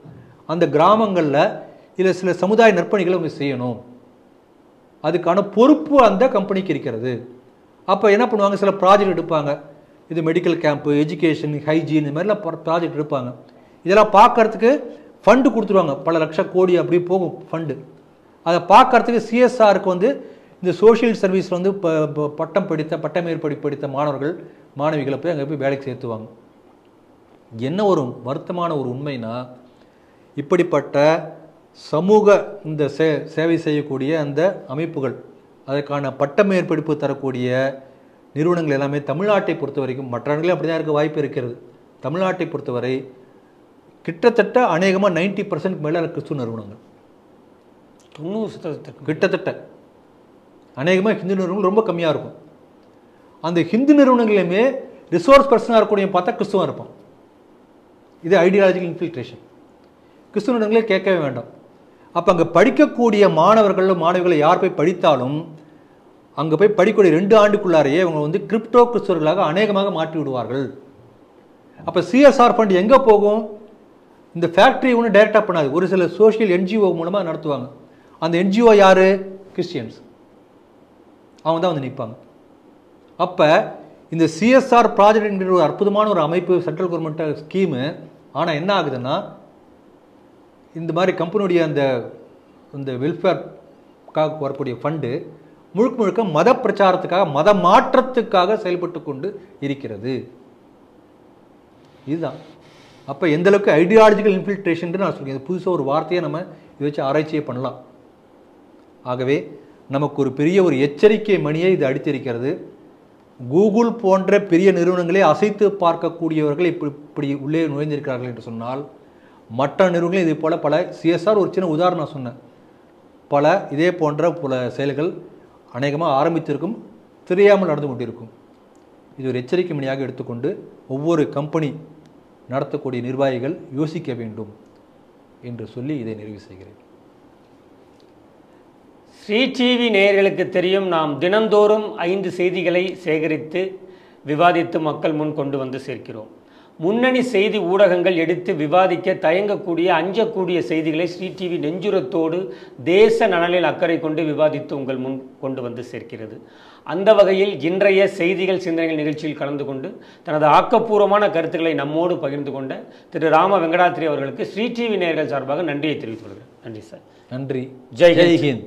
அந்த கிராமங்களில் இதில் சில சமுதாய நற்பணிகளை அவங்க செய்யணும். அதுக்கான பொறுப்பு அந்த கம்பெனிக்கு இருக்கிறது. அப்போ என்ன பண்ணுவாங்க, சில ப்ராஜெக்ட் எடுப்பாங்க. இது மெடிக்கல் கேம்ப்பு, எஜுகேஷன், ஹைஜீன், இந்த மாதிரிலாம் ப்ராஜெக்ட் எடுப்பாங்க. இதெல்லாம் பார்க்கறதுக்கு ஃபண்டு கொடுத்துருவாங்க. பல லட்சம் கோடி அப்படி போகும் ஃபண்டு. அதை பார்க்கறதுக்கு சிஎஸ்ஆருக்கு வந்து இந்த சோஷியல் சர்வீஸில் வந்து பட்டமேற்படி படித்த மாணவர்கள் மாணவிகளை போய் அங்கே போய் வேலைக்கு சேர்த்துவாங்க. என்ன ஒரு வருத்தமான ஒரு உண்மைனா, இப்படிப்பட்ட சமூக இந்த சேவை செய்யக்கூடிய அந்த அமைப்புகள் அதற்கான பட்டமேற்படிப்பு தரக்கூடிய நிறுவனங்கள் எல்லாமே தமிழ்நாட்டை பொறுத்த வரைக்கும் மற்ற இடங்களே அப்படி தான் இருக்க வாய்ப்பு இருக்கிறது. தமிழ்நாட்டை பொறுத்தவரை கிட்டத்தட்ட அநேகமாக 90% மேலே கிறிஸ்துவ நிறுவனங்கள், 90% கிட்டத்தட்ட அநேகமாக ஹிந்து நிறுவனங்கள் ரொம்ப கம்மியாக இருக்கும். அந்த ஹிந்து நிறுவனங்களையுமே ரிசோர்ஸ் பர்சனாக இருக்கக்கூடிய பார்த்தா கிறிஸ்துவம் இருப்பான். இது ஐடியாலஜிக்கல் இன்ஃபில்ட்ரேஷன். கிறிஸ்துவ நிறுவனங்களே கேட்கவே வேண்டாம். அப்போ அங்கே படிக்கக்கூடிய மாணவிகளை யார் போய் படித்தாலும் அங்கே போய் படிக்கக்கூடிய 2 ஆண்டுக்குள்ளாரையே அவங்க கிரிப்டோ கிறிஸ்தவர்களாக அநேகமாக மாற்றி விடுவார்கள். அப்போ சிஎஸ்ஆர் ஃபண்ட் எங்கே போகும்? இந்த ஃபேக்ட்ரி ஒன்றும் டைரெக்டாக பண்ணாது, ஒரு சில சோஷியல் என்ஜிஓ மூலமாக நடத்துவாங்க. அந்த என்ஜிஓ யார்? கிறிஸ்டியன்ஸ். அவங்க தான் நிற்பாங்க. அப்போ இந்த சிஎஸ்ஆர் ப்ராஜெக்ட் என்கிற ஒரு அற்புதமான ஒரு அமைப்பு, சென்ட்ரல் கவர்மெண்ட் ஸ்கீமு. ஆனால் என்ன ஆகுதுன்னா, இந்த மாதிரி கம்பெனியுடைய அந்த வெல்ஃபேர்க்காக வரக்கூடிய ஃபண்டு முழுக்க முழுக்க மத பிரச்சாரத்துக்காக, மத மாற்றத்துக்காக செயல்பட்டு கொண்டு இருக்கிறது. இதுதான். அப்போ எந்த அளவுக்கு ஐடியாலஜிக்கல் இன்ஃபில்ட்ரேஷன் நான் சொல்லுவேன். இது புதுசாக ஒரு வார்த்தையை நம்ம இதை வச்சு ஆராய்ச்சியே பண்ணலாம். ஆகவே நமக்கு ஒரு பெரிய ஒரு எச்சரிக்கை மணியை இது அடித்திருக்கிறது. கூகுள் போன்ற பெரிய நிறுவனங்களே அசைத்து பார்க்கக்கூடியவர்கள் இப்படி உள்ளே நுழைந்திருக்கிறார்கள் என்று சொன்னால், மற்ற நிறுவனங்களும் இதே போல் பல சிஎஸ்ஆர் ஒரு சின்ன உதாரணம் சொன்னேன், பல இதே போன்ற பல செயல்கள் அநேகமாக ஆரம்பித்திருக்கும், தெரியாமல் நடந்து கொண்டிருக்கும். இது ஒரு எச்சரிக்கை மணியாக எடுத்துக்கொண்டு ஒவ்வொரு கம்பெனி நடத்தக்கூடிய நிர்வாகிகள் யோசிக்க வேண்டும் என்று சொல்லி இதை நிறைவு செய்கிறேன். ஸ்ரீ டிவி நேயர்களுக்கு தெரியும், நாம் தினந்தோறும் 5 செய்திகளை சேகரித்து விவாதித்து மக்கள் முன் கொண்டு வந்து சேர்க்கிறோம். முன்னணி செய்தி ஊடகங்கள் எடுத்து விவாதிக்க தயங்கக்கூடிய, அஞ்சக்கூடிய செய்திகளை ஸ்ரீ டிவி நெஞ்சுரத்தோடு தேச நலனில் அக்கறை கொண்டு விவாதித்து உங்கள் முன் கொண்டு வந்து சேர்க்கிறது. அந்த வகையில் இன்றைய செய்திகள் சிந்தனைகள் நிகழ்ச்சியில் கலந்து கொண்டு தனது ஆக்கப்பூர்வமான கருத்துக்களை நம்மோடு பகிர்ந்து கொண்ட திரு ராம வெங்கடாத்திரி அவர்களுக்கு ஸ்ரீ டிவி நேயர்கள் சார்பாக நன்றியை தெரிவித்துக் கொள்கிறேன். நன்றி சார். நன்றி. ஜெய் ஹிந்த்.